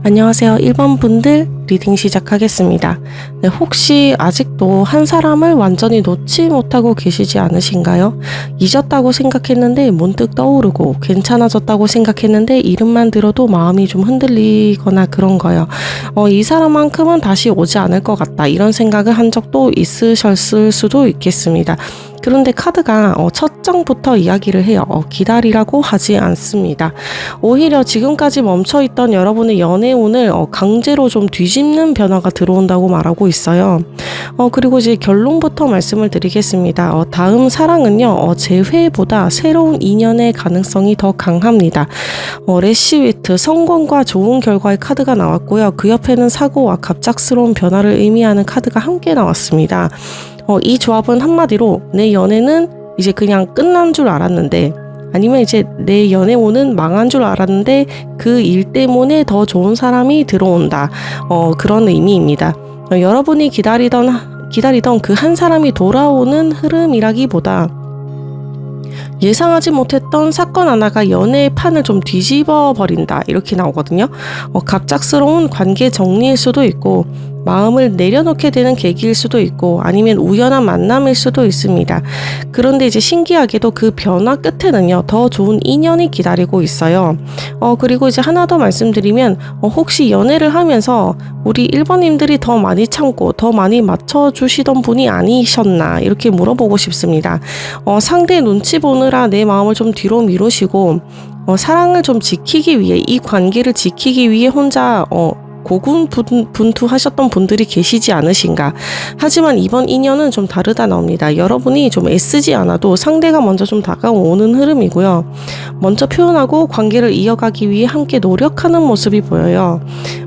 안녕하세요. 1번 분들 리딩 시작하겠습니다. 네, 혹시 아직도 한 사람을 완전히 놓지 못하고 계시지 않으신가요? 잊었다고 생각했는데 문득 떠오르고 괜찮아졌다고 생각했는데 이름만 들어도 마음이 좀 흔들리거나 그런 거예요. 이 사람만큼은 다시 오지 않을 것 같다. 이런 생각을 한 적도 있으셨을 수도 있겠습니다. 그런데 카드가 첫 장부터 이야기를 해요. 기다리라고 하지 않습니다. 오히려 지금까지 멈춰있던 여러분의 연애운을 강제로 좀 뒤집는 변화가 들어온다고 말하고 있어요. 그리고 이제 결론부터 말씀을 드리겠습니다. 다음 사랑은요, 재회보다 새로운 인연의 가능성이 더 강합니다. 레시위트, 성공과 좋은 결과의 카드가 나왔고요. 그 옆에는 사고와 갑작스러운 변화를 의미하는 카드가 함께 나왔습니다. 이 조합은 한마디로 내 연애는 이제 그냥 끝난 줄 알았는데, 아니면 이제 내 연애운은 망한 줄 알았는데 그 일 때문에 더 좋은 사람이 들어온다. 그런 의미입니다. 여러분이 기다리던 그 한 사람이 돌아오는 흐름이라기보다 예상하지 못했던 사건 하나가 연애의 판을 좀 뒤집어 버린다, 이렇게 나오거든요. 갑작스러운 관계 정리일 수도 있고, 마음을 내려놓게 되는 계기일 수도 있고, 아니면 우연한 만남일 수도 있습니다. 그런데 이제 신기하게도 그 변화 끝에는요, 더 좋은 인연이 기다리고 있어요. 그리고 이제 하나 더 말씀드리면, 혹시 연애를 하면서 우리 1번님들이 더 많이 참고 더 많이 맞춰주시던 분이 아니셨나, 이렇게 물어보고 싶습니다. 상대 눈치 보느라 내 마음을 좀 뒤로 미루시고, 사랑을 좀 지키기 위해, 이 관계를 지키기 위해 혼자 고군분투하셨던 분들이 계시지 않으신가. 하지만 이번 인연은 좀 다르다 나옵니다. 여러분이 좀 애쓰지 않아도 상대가 먼저 좀 다가오는 흐름이고요. 먼저 표현하고 관계를 이어가기 위해 함께 노력하는 모습이 보여요.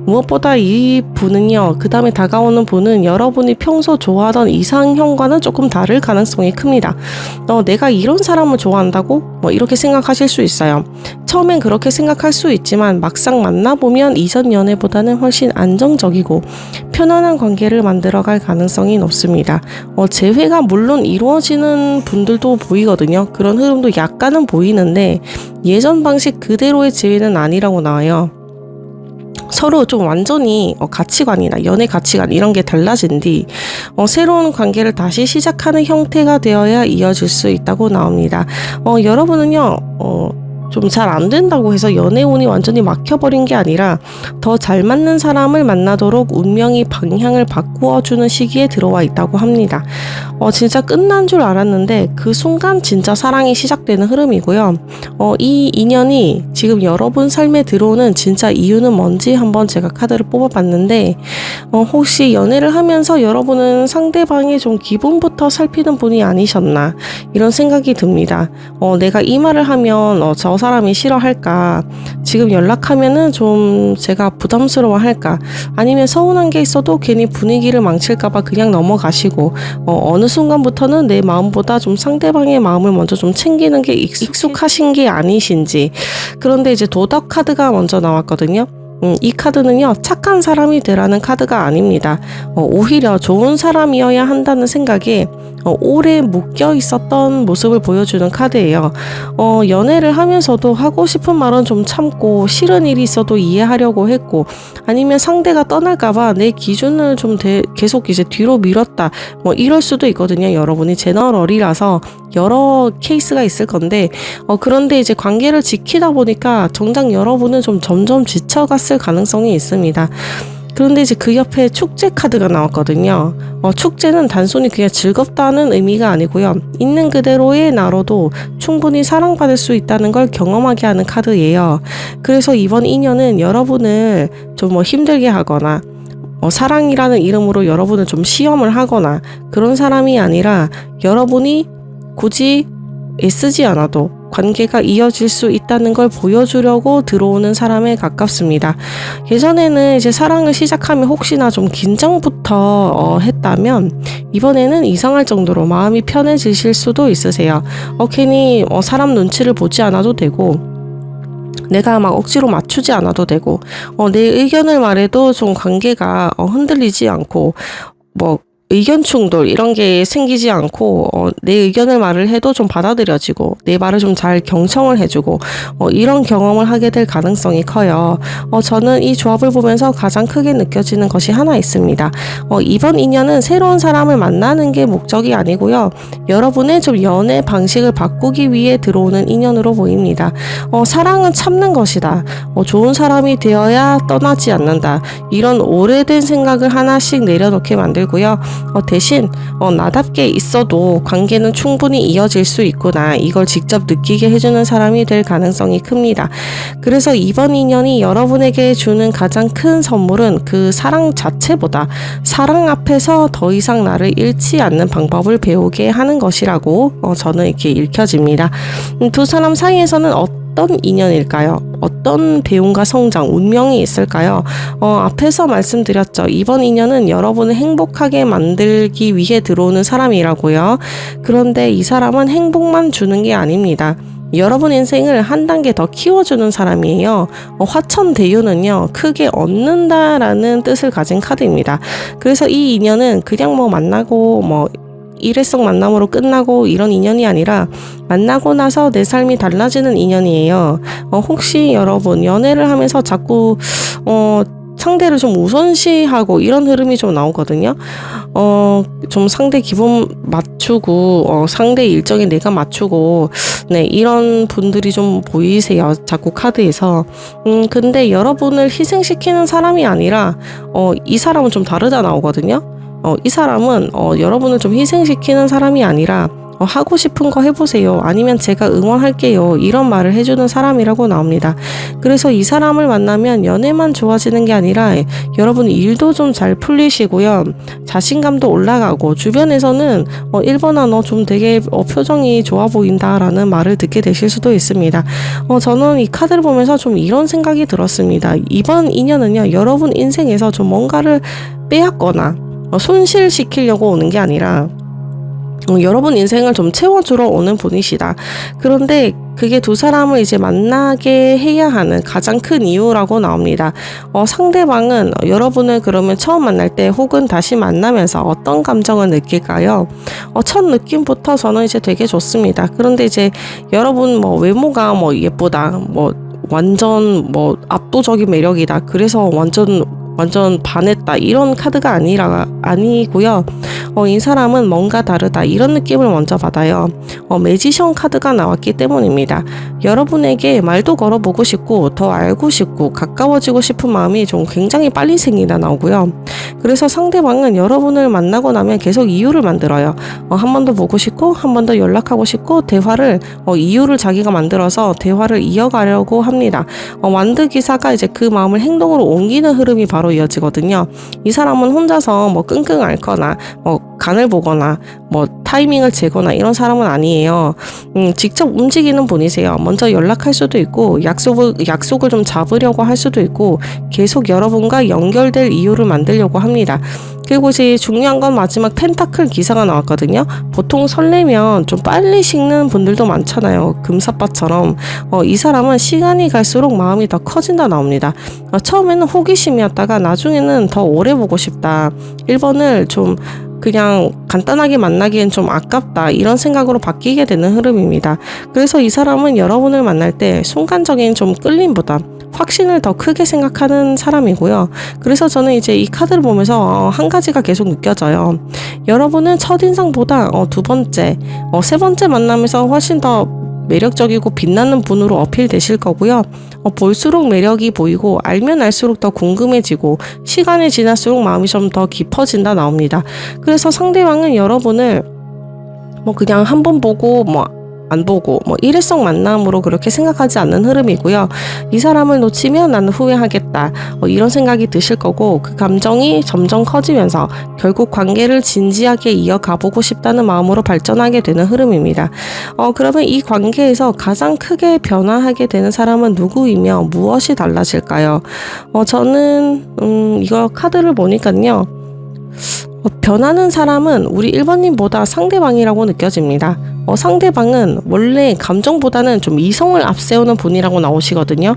무엇보다 이 분은요, 그 다음에 다가오는 분은 여러분이 평소 좋아하던 이상형과는 조금 다를 가능성이 큽니다. 내가 이런 사람을 좋아한다고? 이렇게 생각하실 수 있어요. 처음엔 그렇게 생각할 수 있지만 막상 만나보면 이전 연애보다는 훨씬 안정적이고 편안한 관계를 만들어갈 가능성이 높습니다. 재회가 물론 이루어지는 분들도 보이거든요. 그런 흐름도 약간은 보이는데 예전 방식 그대로의 재회는 아니라고 나와요. 서로 좀 완전히 가치관이나 연애 가치관 이런 게 달라진 뒤 새로운 관계를 다시 시작하는 형태가 되어야 이어질 수 있다고 나옵니다. 여러분은요, 좀 잘 안 된다고 해서 연애운이 완전히 막혀버린 게 아니라 더 잘 맞는 사람을 만나도록 운명이 방향을 바꾸어주는 시기에 들어와 있다고 합니다. 진짜 끝난 줄 알았는데 그 순간 진짜 사랑이 시작되는 흐름이고요. 이 인연이 지금 여러분 삶에 들어오는 진짜 이유는 뭔지 한번 제가 카드를 뽑아봤는데, 혹시 연애를 하면서 여러분은 상대방의 좀 기분부터 살피는 분이 아니셨나, 이런 생각이 듭니다. 내가 이 말을 하면 저 사람이 싫어할까, 지금 연락하면은 좀 제가 부담스러워할까, 아니면 서운한 게 있어도 괜히 분위기를 망칠까봐 그냥 넘어가시고, 어느 순간부터는 내 마음보다 좀 상대방의 마음을 먼저 좀 챙기는 게 익숙하신 게 아니신지. 그런데 이제 도덕 카드가 먼저 나왔거든요. 이 카드는요, 착한 사람이 되라는 카드가 아닙니다. 오히려 좋은 사람이어야 한다는 생각에 오래 묶여 있었던 모습을 보여주는 카드예요. 연애를 하면서도 하고 싶은 말은 좀 참고, 싫은 일이 있어도 이해하려고 했고, 아니면 상대가 떠날까봐 내 기준을 좀 계속 이제 뒤로 밀었다, 이럴 수도 있거든요. 여러분이 제너럴이라서 여러 케이스가 있을 건데, 그런데 이제 관계를 지키다 보니까 정작 여러분은 좀 점점 지쳐갔을 가능성이 있습니다. 그런데 이제 그 옆에 축제 카드가 나왔거든요. 축제는 단순히 그냥 즐겁다는 의미가 아니고요, 있는 그대로의 나로도 충분히 사랑받을 수 있다는 걸 경험하게 하는 카드예요. 그래서 이번 인연은 여러분을 좀 힘들게 하거나 사랑이라는 이름으로 여러분을 좀 시험을 하거나 그런 사람이 아니라, 여러분이 굳이 애쓰지 않아도 관계가 이어질 수 있다는 걸 보여주려고 들어오는 사람에 가깝습니다. 예전에는 이제 사랑을 시작하면 혹시나 좀 긴장부터 했다면, 이번에는 이상할 정도로 마음이 편해지실 수도 있으세요. 괜히 사람 눈치를 보지 않아도 되고, 내가 막 억지로 맞추지 않아도 되고, 내 의견을 말해도 좀 관계가 흔들리지 않고, 의견 충돌 이런 게 생기지 않고 내 의견을 말을 해도 좀 받아들여지고 내 말을 좀 잘 경청을 해주고 이런 경험을 하게 될 가능성이 커요. 저는 이 조합을 보면서 가장 크게 느껴지는 것이 하나 있습니다. 이번 인연은 새로운 사람을 만나는 게 목적이 아니고요. 여러분의 좀 연애 방식을 바꾸기 위해 들어오는 인연으로 보입니다. 사랑은 참는 것이다. 좋은 사람이 되어야 떠나지 않는다. 이런 오래된 생각을 하나씩 내려놓게 만들고요. 대신 나답게 있어도 관계는 충분히 이어질 수 있구나, 이걸 직접 느끼게 해주는 사람이 될 가능성이 큽니다. 그래서 이번 인연이 여러분에게 주는 가장 큰 선물은 그 사랑 자체보다 사랑 앞에서 더 이상 나를 잃지 않는 방법을 배우게 하는 것이라고 저는 이렇게 읽혀집니다. 두 사람 사이에서는 어떤 인연일까요? 어떤 배움과 성장, 운명이 있을까요? 앞에서 말씀드렸죠. 이번 인연은 여러분을 행복하게 만들기 위해 들어오는 사람이라고요. 그런데 이 사람은 행복만 주는 게 아닙니다. 여러분 인생을 한 단계 더 키워주는 사람이에요. 화천대유는요, 크게 얻는다라는 뜻을 가진 카드입니다. 그래서 이 인연은 그냥 만나고 일회성 만남으로 끝나고 이런 인연이 아니라 만나고 나서 내 삶이 달라지는 인연이에요. 혹시 여러분 연애를 하면서 자꾸 상대를 좀 우선시하고 이런 흐름이 좀 나오거든요. 좀 상대 기분 맞추고 상대 일정에 내가 맞추고 이런 분들이 좀 보이세요. 자꾸 카드에서. 근데 여러분을 희생시키는 사람이 아니라 이 사람은 좀 다르다 나오거든요. 이 사람은 여러분을 좀 희생시키는 사람이 아니라 하고 싶은 거 해보세요. 아니면 제가 응원할게요. 이런 말을 해주는 사람이라고 나옵니다. 그래서 이 사람을 만나면 연애만 좋아지는 게 아니라 여러분 일도 좀 잘 풀리시고요. 자신감도 올라가고 주변에서는 1번아 너 좀 되게 표정이 좋아 보인다라는 말을 듣게 되실 수도 있습니다. 저는 이 카드를 보면서 좀 이런 생각이 들었습니다. 이번 인연은요, 여러분 인생에서 좀 뭔가를 빼앗거나 손실시키려고 오는 게 아니라 여러분 인생을 좀 채워주러 오는 분이시다. 그런데 그게 두 사람을 이제 만나게 해야 하는 가장 큰 이유라고 나옵니다. 상대방은 여러분을 그러면 처음 만날 때 혹은 다시 만나면서 어떤 감정을 느낄까요? 첫 느낌부터 저는 이제 되게 좋습니다. 그런데 이제 여러분 외모가 예쁘다, 완전 압도적인 매력이다, 그래서 완전 반했다, 이런 카드가 아니고요. 이 사람은 뭔가 다르다, 이런 느낌을 먼저 받아요. 매지션 카드가 나왔기 때문입니다. 여러분에게 말도 걸어보고 싶고 더 알고 싶고 가까워지고 싶은 마음이 좀 굉장히 빨리 생기다 나오고요. 그래서 상대방은 여러분을 만나고 나면 계속 이유를 만들어요. 한 번 더 보고 싶고 한 번 더 연락하고 싶고 대화를 이유를 자기가 만들어서 대화를 이어가려고 합니다. 완드 기사가 이제 그 마음을 행동으로 옮기는 흐름이 바로 이어지거든요. 이 사람은 혼자서 끙끙 앓거나 간을 보거나 타이밍을 재거나 이런 사람은 아니에요. 직접 움직이는 분이세요. 먼저 연락할 수도 있고 약속을 좀 잡으려고 할 수도 있고 계속 여러분과 연결될 이유를 만들려고 합니다. 그리고 이제 중요한 건 마지막 펜타클 기사가 나왔거든요. 보통 설레면 좀 빨리 식는 분들도 많잖아요. 금사빠처럼. 이 사람은 시간이 갈수록 마음이 더 커진다 나옵니다. 처음에는 호기심이었다가 나중에는 더 오래 보고 싶다, 1번을 좀 그냥 간단하게 만나기엔 좀 아깝다, 이런 생각으로 바뀌게 되는 흐름입니다. 그래서 이 사람은 여러분을 만날 때 순간적인 좀 끌림보다 확신을 더 크게 생각하는 사람이고요. 그래서 저는 이제 이 카드를 보면서 한 가지가 계속 느껴져요. 여러분은 첫인상보다 두 번째, 세 번째 만남에서 훨씬 더 매력적이고 빛나는 분으로 어필되실 거고요. 볼수록 매력이 보이고 알면 알수록 더 궁금해지고 시간이 지날수록 마음이 좀 더 깊어진다 나옵니다. 그래서 상대방은 여러분을 그냥 한 번 보고 안 보고 일회성 만남으로 그렇게 생각하지 않는 흐름이고요. 이 사람을 놓치면 나는 후회하겠다, 이런 생각이 드실 거고 그 감정이 점점 커지면서 결국 관계를 진지하게 이어가보고 싶다는 마음으로 발전하게 되는 흐름입니다. 그러면 이 관계에서 가장 크게 변화하게 되는 사람은 누구이며 무엇이 달라질까요? 저는 이거 카드를 보니까요, 변하는 사람은 우리 1번님보다 상대방이라고 느껴집니다. 상대방은 원래 감정보다는 좀 이성을 앞세우는 분이라고 나오시거든요.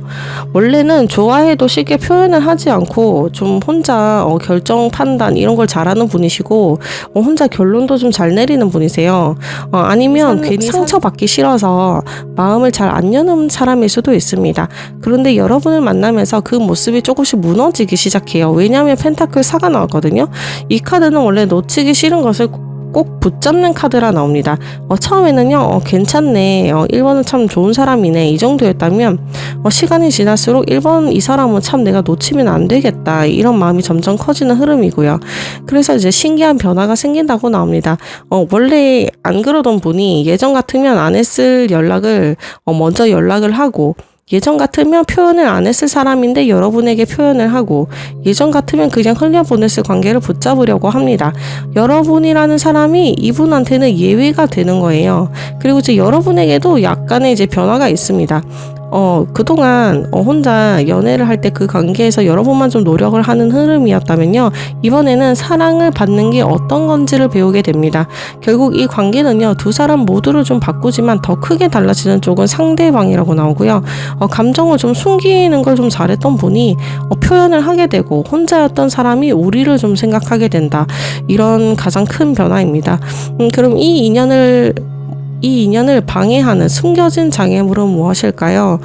원래는 좋아해도 쉽게 표현을 하지 않고 좀 혼자 결정 판단 이런 걸 잘하는 분이시고 혼자 결론도 좀 잘 내리는 분이세요. 아니면 괜히 상처받기 싫어서 마음을 잘 안 여는 사람일 수도 있습니다. 그런데 여러분을 만나면서 그 모습이 조금씩 무너지기 시작해요. 왜냐하면 펜타클 4가 나왔거든요. 이 카드는 원래 놓치기 싫은 것을 꼭 붙잡는 카드라 나옵니다. 처음에는요 괜찮네, 1번은 참 좋은 사람이네, 이 정도였다면 시간이 지날수록 1번 이 사람은 참 내가 놓치면 안 되겠다, 이런 마음이 점점 커지는 흐름이고요. 그래서 이제 신기한 변화가 생긴다고 나옵니다. 원래 안 그러던 분이 예전 같으면 안 했을 연락을 먼저 연락을 하고, 예전 같으면 표현을 안 했을 사람인데 여러분에게 표현을 하고, 예전 같으면 그냥 흘려보냈을 관계를 붙잡으려고 합니다. 여러분이라는 사람이 이분한테는 예외가 되는 거예요. 그리고 이제 여러분에게도 약간의 이제 변화가 있습니다. 그동안 혼자 연애를 할 때 그 관계에서 여러분만 좀 노력을 하는 흐름이었다면요, 이번에는 사랑을 받는 게 어떤 건지를 배우게 됩니다. 결국 이 관계는요, 두 사람 모두를 좀 바꾸지만 더 크게 달라지는 쪽은 상대방이라고 나오고요. 감정을 좀 숨기는 걸 좀 잘했던 분이 표현을 하게 되고, 혼자였던 사람이 우리를 좀 생각하게 된다, 이런 가장 큰 변화입니다. 그럼 이 인연을 방해하는 숨겨진 장애물은 무엇일까요?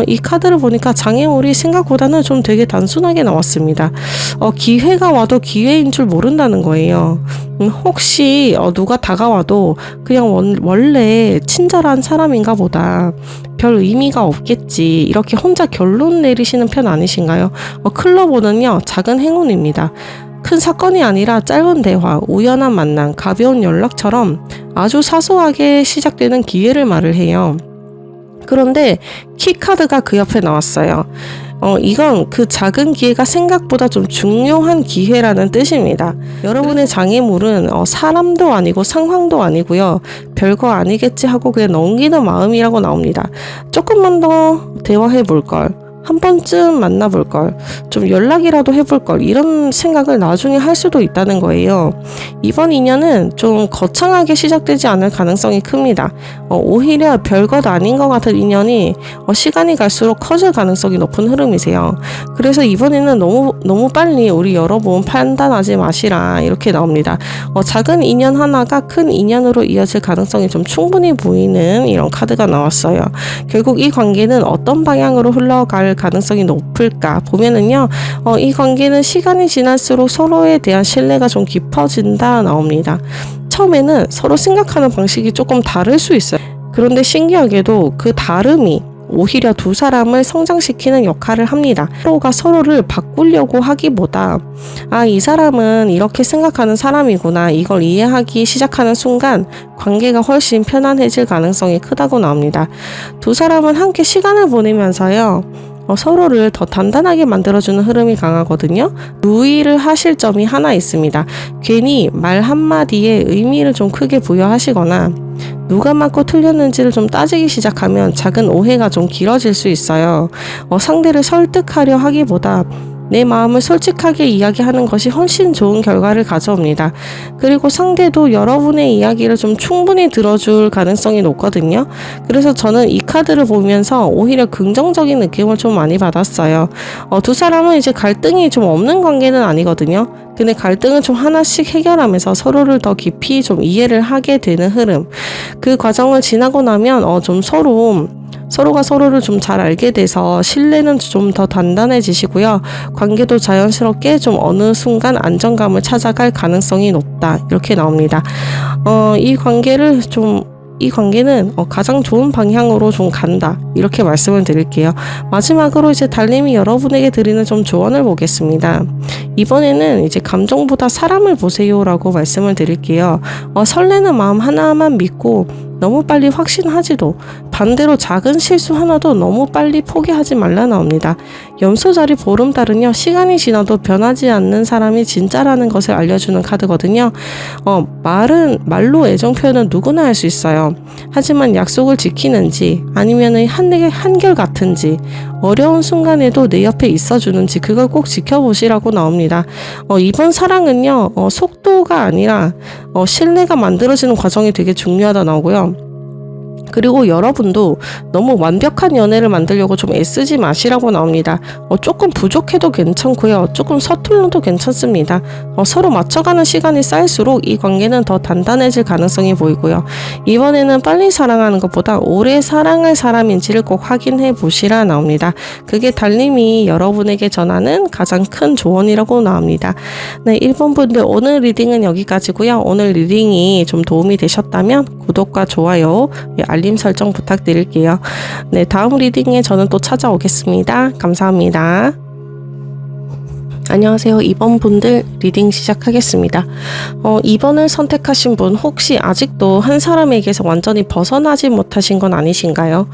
이 카드를 보니까 장애물이 생각보다는 좀 되게 단순하게 나왔습니다. 기회가 와도 기회인 줄 모른다는 거예요. 혹시 누가 다가와도 그냥 원래 친절한 사람인가 보다, 별 의미가 없겠지, 이렇게 혼자 결론 내리시는 편 아니신가요? 클로버는요, 작은 행운입니다. 큰 사건이 아니라 짧은 대화, 우연한 만남, 가벼운 연락처럼 아주 사소하게 시작되는 기회를 말을 해요. 그런데 키카드가 그 옆에 나왔어요. 이건 그 작은 기회가 생각보다 좀 중요한 기회라는 뜻입니다. 여러분의 장애물은 사람도 아니고 상황도 아니고요, 별거 아니겠지 하고 그냥 넘기는 마음이라고 나옵니다. 조금만 더 대화해 볼 걸, 한 번쯤 만나볼 걸, 좀 연락이라도 해볼 걸, 이런 생각을 나중에 할 수도 있다는 거예요. 이번 인연은 좀 거창하게 시작되지 않을 가능성이 큽니다. 오히려 별것 아닌 것 같은 인연이 시간이 갈수록 커질 가능성이 높은 흐름이세요. 그래서 이번에는 너무 빨리 우리 여러분 판단하지 마시라, 이렇게 나옵니다. 작은 인연 하나가 큰 인연으로 이어질 가능성이 좀 충분히 보이는 이런 카드가 나왔어요. 결국 이 관계는 어떤 방향으로 흘러갈 가능성이 높을까 보면은요, 이 관계는 시간이 지날수록 서로에 대한 신뢰가 좀 깊어진다 나옵니다. 처음에는 서로 생각하는 방식이 조금 다를 수 있어요. 그런데 신기하게도 그 다름이 오히려 두 사람을 성장시키는 역할을 합니다. 서로가 서로를 바꾸려고 하기보다, 이 사람은 이렇게 생각하는 사람이구나, 이걸 이해하기 시작하는 순간 관계가 훨씬 편안해질 가능성이 크다고 나옵니다. 두 사람은 함께 시간을 보내면서요, 서로를 더 단단하게 만들어주는 흐름이 강하거든요. 유의를 하실 점이 하나 있습니다. 괜히 말 한마디에 의미를 좀 크게 부여하시거나 누가 맞고 틀렸는지를 좀 따지기 시작하면 작은 오해가 좀 길어질 수 있어요. 상대를 설득하려 하기보다 내 마음을 솔직하게 이야기하는 것이 훨씬 좋은 결과를 가져옵니다. 그리고 상대도 여러분의 이야기를 좀 충분히 들어줄 가능성이 높거든요. 그래서 저는 이 카드를 보면서 오히려 긍정적인 느낌을 좀 많이 받았어요. 두 사람은 이제 갈등이 좀 없는 관계는 아니거든요. 근데 갈등을 좀 하나씩 해결하면서 서로를 더 깊이 좀 이해를 하게 되는 흐름. 그 과정을 지나고 나면 좀 서로가 서로를 좀 잘 알게 돼서 신뢰는 좀 더 단단해지시고요. 관계도 자연스럽게 좀 어느 순간 안정감을 찾아갈 가능성이 높다, 이렇게 나옵니다. 이 관계는 가장 좋은 방향으로 좀 간다, 이렇게 말씀을 드릴게요. 마지막으로 이제 달님이 여러분에게 드리는 좀 조언을 보겠습니다. 이번에는 이제 감정보다 사람을 보세요라고 말씀을 드릴게요. 설레는 마음 하나만 믿고 너무 빨리 확신하지도, 반대로 작은 실수 하나도 너무 빨리 포기하지 말라 나옵니다. 염소자리 보름달은요, 시간이 지나도 변하지 않는 사람이 진짜라는 것을 알려주는 카드거든요. 말로 애정 표현은 누구나 할 수 있어요. 하지만 약속을 지키는지 아니면은 한결같은지, 어려운 순간에도 내 옆에 있어주는지 그걸 꼭 지켜보시라고 나옵니다. 이번 사랑은요, 속도가 아니라 신뢰가 만들어지는 과정이 되게 중요하다 나오고요. 그리고 여러분도 너무 완벽한 연애를 만들려고 좀 애쓰지 마시라고 나옵니다. 조금 부족해도 괜찮고요. 조금 서툴러도 괜찮습니다. 서로 맞춰가는 시간이 쌓일수록 이 관계는 더 단단해질 가능성이 보이고요. 이번에는 빨리 사랑하는 것보다 오래 사랑할 사람인지를 꼭 확인해 보시라 나옵니다. 그게 달님이 여러분에게 전하는 가장 큰 조언이라고 나옵니다. 네, 1번 분들 오늘 리딩은 여기까지고요. 오늘 리딩이 좀 도움이 되셨다면 구독과 좋아요, 알림 설정 부탁드릴게요. 네, 다음 리딩에 저는 또 찾아오겠습니다. 감사합니다. 안녕하세요. 2번 분들 리딩 시작하겠습니다. 2번을 선택하신 분 혹시 아직도 한 사람에게서 완전히 벗어나지 못하신 건 아니신가요?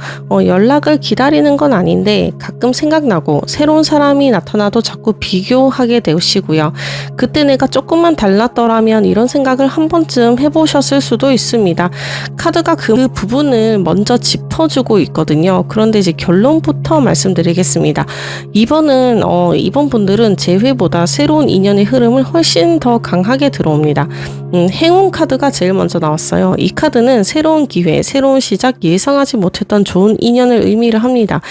연락을 기다리는 건 아닌데 가끔 생각나고 새로운 사람이 나타나도 자꾸 비교하게 되시고요. 그때 내가 조금만 달랐더라면 이런 생각을 한 번쯤 해보셨을 수도 있습니다. 카드가 그 부분을 먼저 짚어주고 있거든요. 그런데 이제 결론부터 말씀드리겠습니다. 2번 분들은 재회보다 새로운 인연의 흐름을 훨씬 더 강하게 들어옵니다. 행운 카드가 제일 먼저 나왔어요. 이 카드는 새로운 기회, 새로운 시작, 예상하지 못했던 좋은 인연을 의미를 합니다.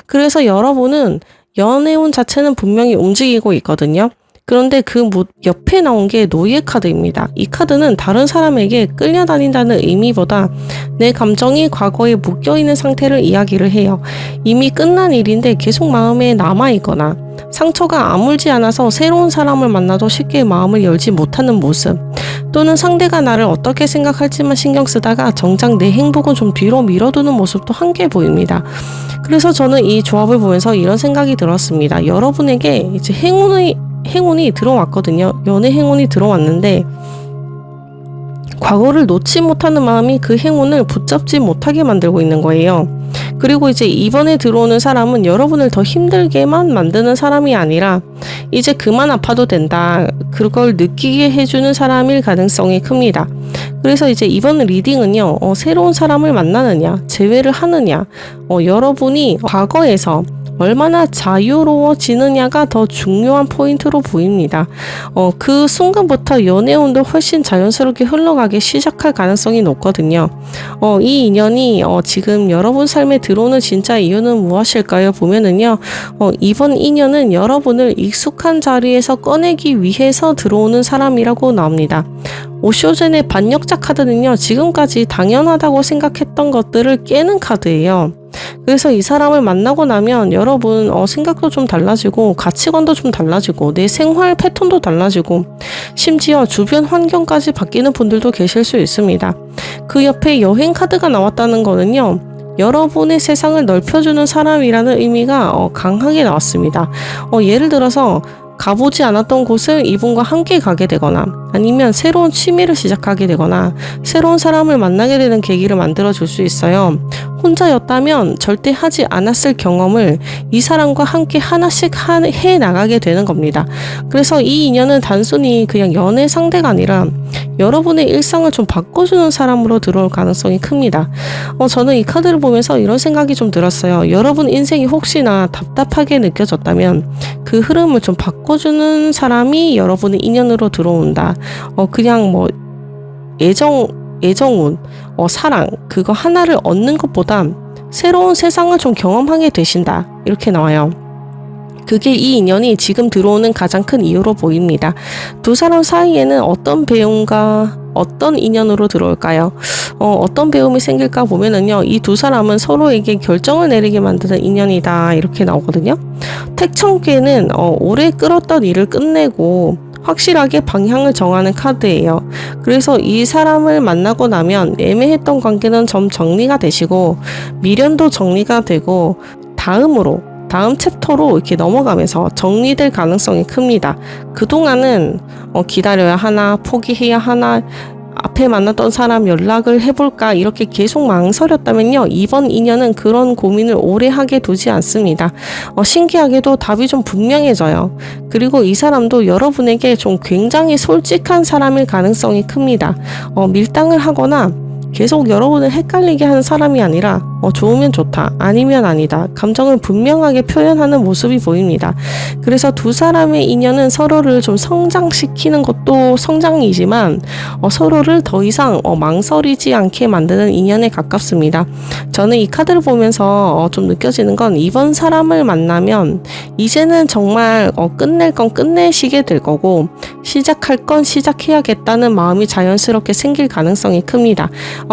그래서 여러분은 연애운 자체는 분명히 움직이고 있거든요. 그런데 그 옆에 나온 게 노예 카드입니다. 이 카드는 다른 사람에게 끌려다닌다는 의미보다 내 감정이 과거에 묶여있는 상태를 이야기를 해요. 이미 끝난 일인데 계속 마음에 남아있거나 상처가 아물지 않아서 새로운 사람을 만나도 쉽게 마음을 열지 못하는 모습, 또는 상대가 나를 어떻게 생각할지만 신경 쓰다가 정작 내 행복은 좀 뒤로 밀어두는 모습도 함께 보입니다. 그래서 저는 이 조합을 보면서 이런 생각이 들었습니다. 여러분에게 이제 행운이 들어왔거든요. 연애 행운이 들어왔는데 과거를 놓지 못하는 마음이 그 행운을 붙잡지 못하게 만들고 있는 거예요. 그리고 이제 이번에 들어오는 사람은 여러분을 더 힘들게만 만드는 사람이 아니라 이제 그만 아파도 된다, 그걸 느끼게 해주는 사람일 가능성이 큽니다. 그래서 이제 이번 리딩은요, 새로운 사람을 만나느냐, 재회를 하느냐, 여러분이 과거에서 얼마나 자유로워지느냐가 더 중요한 포인트로 보입니다. 그 순간부터 연애운도 훨씬 자연스럽게 흘러가기 시작할 가능성이 높거든요. 이 인연이 지금 여러분 삶에 들어오는 진짜 이유는 무엇일까요? 보면은요, 이번 인연은 여러분을 익숙한 자리에서 꺼내기 위해서 들어오는 사람이라고 나옵니다. 오쇼젠의 반역자 카드는요, 지금까지 당연하다고 생각했던 것들을 깨는 카드예요. 그래서 이 사람을 만나고 나면 여러분 생각도 좀 달라지고 가치관도 좀 달라지고 내 생활 패턴도 달라지고 심지어 주변 환경까지 바뀌는 분들도 계실 수 있습니다. 그 옆에 여행 카드가 나왔다는 거는요, 여러분의 세상을 넓혀주는 사람이라는 의미가 강하게 나왔습니다. 예를 들어서 가보지 않았던 곳을 이분과 함께 가게 되거나 아니면 새로운 취미를 시작하게 되거나 새로운 사람을 만나게 되는 계기를 만들어줄 수 있어요. 혼자였다면 절대 하지 않았을 경험을 이 사람과 함께 하나씩 해 나가게 되는 겁니다. 그래서 이 인연은 단순히 그냥 연애 상대가 아니라 여러분의 일상을 좀 바꿔주는 사람으로 들어올 가능성이 큽니다. 저는 이 카드를 보면서 이런 생각이 좀 들었어요. 여러분 인생이 혹시나 답답하게 느껴졌다면 그 흐름을 좀 바꿔주는 사람이 여러분의 인연으로 들어온다. 그냥 뭐 애정운, 사랑, 그거 하나를 얻는 것보다 새로운 세상을 좀 경험하게 되신다, 이렇게 나와요. 그게 이 인연이 지금 들어오는 가장 큰 이유로 보입니다. 두 사람 사이에는 어떤 배움과 어떤 인연으로 들어올까요? 어떤 배움이 생길까 보면은요, 이 두 사람은 서로에게 결정을 내리게 만드는 인연이다, 이렇게 나오거든요. 택청괴는 오래 끌었던 일을 끝내고 확실하게 방향을 정하는 카드예요. 그래서 이 사람을 만나고 나면 애매했던 관계는 좀 정리가 되시고 미련도 정리가 되고 다음 챕터로 이렇게 넘어가면서 정리될 가능성이 큽니다. 그동안은 기다려야 하나, 포기해야 하나, 앞에 만났던 사람 연락을 해볼까, 이렇게 계속 망설였다면요, 이번 인연은 그런 고민을 오래 하게 두지 않습니다. 신기하게도 답이 좀 분명해져요. 그리고 이 사람도 여러분에게 좀 굉장히 솔직한 사람일 가능성이 큽니다. 밀당을 하거나 계속 여러분을 헷갈리게 하는 사람이 아니라 좋으면 좋다, 아니면 아니다, 감정을 분명하게 표현하는 모습이 보입니다. 그래서 두 사람의 인연은 서로를 좀 성장시키는 것도 성장이지만 서로를 더 이상 망설이지 않게 만드는 인연에 가깝습니다. 저는 이 카드를 보면서 좀 느껴지는 건 이번 사람을 만나면 이제는 정말 끝낼 건 끝내시게 될 거고 시작할 건 시작해야겠다는 마음이 자연스럽게 생길 가능성이 큽니다.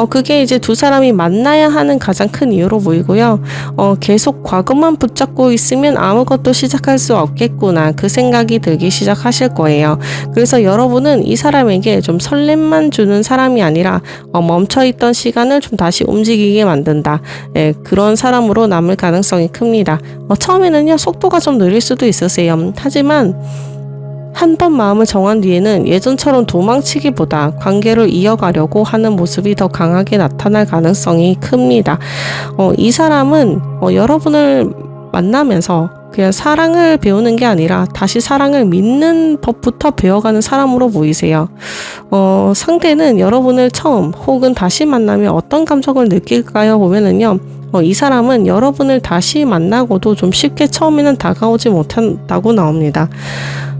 그게 이제 두 사람이 만나야 하는 가장 큰 이유로 보이고요. 계속 과거만 붙잡고 있으면 아무것도 시작할 수 없겠구나, 그 생각이 들기 시작하실 거예요. 그래서 여러분은 이 사람에게 좀 설렘만 주는 사람이 아니라 멈춰있던 시간을 좀 다시 움직이게 만든다, 그런 사람으로 남을 가능성이 큽니다. 처음에는요 속도가 좀 느릴 수도 있으세요. 하지만 한 번 마음을 정한 뒤에는 예전처럼 도망치기보다 관계를 이어가려고 하는 모습이 더 강하게 나타날 가능성이 큽니다. 이 사람은 여러분을 만나면서 그냥 사랑을 배우는 게 아니라 다시 사랑을 믿는 법부터 배워가는 사람으로 보이세요. 상대는 여러분을 처음 혹은 다시 만나면 어떤 감정을 느낄까요? 보면은요. 이 사람은 여러분을 다시 만나고도 좀 쉽게 처음에는 다가오지 못한다고 나옵니다.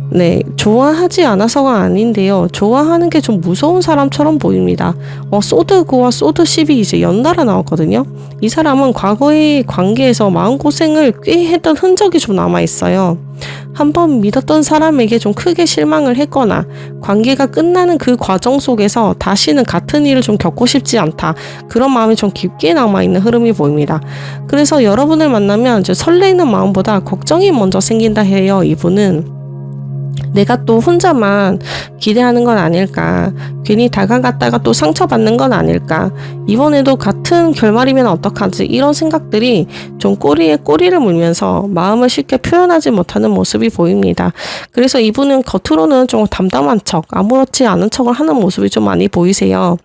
네, 좋아하지 않아서가 아닌데요. 좋아하는 게 좀 무서운 사람처럼 보입니다. 소드 9와 소드 10이 이제 연달아 나왔거든요. 이 사람은 과거의 관계에서 마음고생을 꽤 했던 흔적이 좀 남아있어요. 한번 믿었던 사람에게 좀 크게 실망을 했거나 관계가 끝나는 그 과정 속에서 다시는 같은 일을 좀 겪고 싶지 않다, 그런 마음이 좀 깊게 남아있는 흐름이 보입니다. 그래서 여러분을 만나면 이제 설레이는 마음보다 걱정이 먼저 생긴다 해요. 이분은 내가 또 혼자만 기대하는 건 아닐까, 괜히 다가갔다가 또 상처받는 건 아닐까, 이번에도 같은 결말이면 어떡하지, 이런 생각들이 좀 꼬리에 꼬리를 물면서 마음을 쉽게 표현하지 못하는 모습이 보입니다. 그래서 이분은 겉으로는 좀 담담한 척, 아무렇지 않은 척을 하는 모습이 좀 많이 보이세요.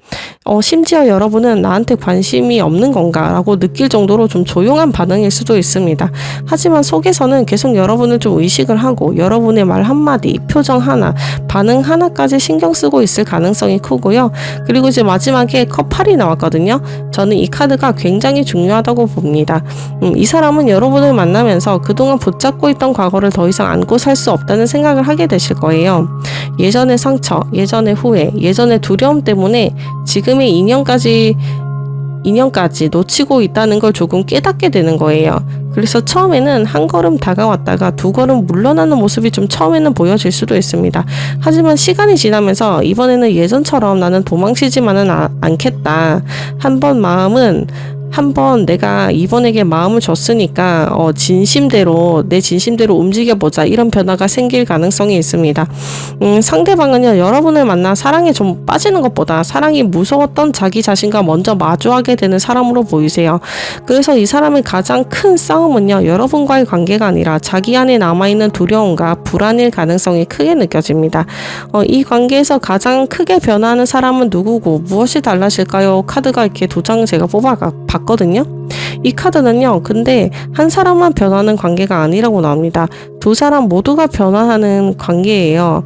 심지어 여러분은 나한테 관심이 없는 건가 라고 느낄 정도로 좀 조용한 반응일 수도 있습니다. 하지만 속에서는 계속 여러분을 좀 의식을 하고 여러분의 말 한마디, 표정 하나, 반응 하나까지 신경 쓰고 있을 가능성이 크고요. 그리고 이제 마지막에 컵 8이 나왔거든요. 저는 이 카드가 굉장히 중요하다고 봅니다. 이 사람은 여러분을 만나면서 그동안 붙잡고 있던 과거를 더 이상 안고 살 수 없다는 생각을 하게 되실 거예요. 예전의 상처, 예전의 후회, 예전의 두려움 때문에 지금의 인연까지 놓치고 있다는 걸 조금 깨닫게 되는 거예요. 그래서 처음에는 한 걸음 다가왔다가 두 걸음 물러나는 모습이 좀 처음에는 보여질 수도 있습니다. 하지만 시간이 지나면서 이번에는 예전처럼 나는 도망치지만은 않겠다, 한번 내가 이번에게 마음을 줬으니까 내 진심대로 움직여보자, 이런 변화가 생길 가능성이 있습니다. 상대방은요 여러분을 만나 사랑에 좀 빠지는 것보다 사랑이 무서웠던 자기 자신과 먼저 마주하게 되는 사람으로 보이세요. 그래서 이 사람의 가장 큰 싸움은요 여러분과의 관계가 아니라 자기 안에 남아있는 두려움과 불안일 가능성이 크게 느껴집니다. 이 관계에서 가장 크게 변화하는 사람은 누구고 무엇이 달라질까요? 카드가 이렇게 두 장 제가 봤거든요. 이 카드는요 근데 한 사람만 변하는 관계가 아니라고 나옵니다. 두 사람 모두가 변화하는 관계예요.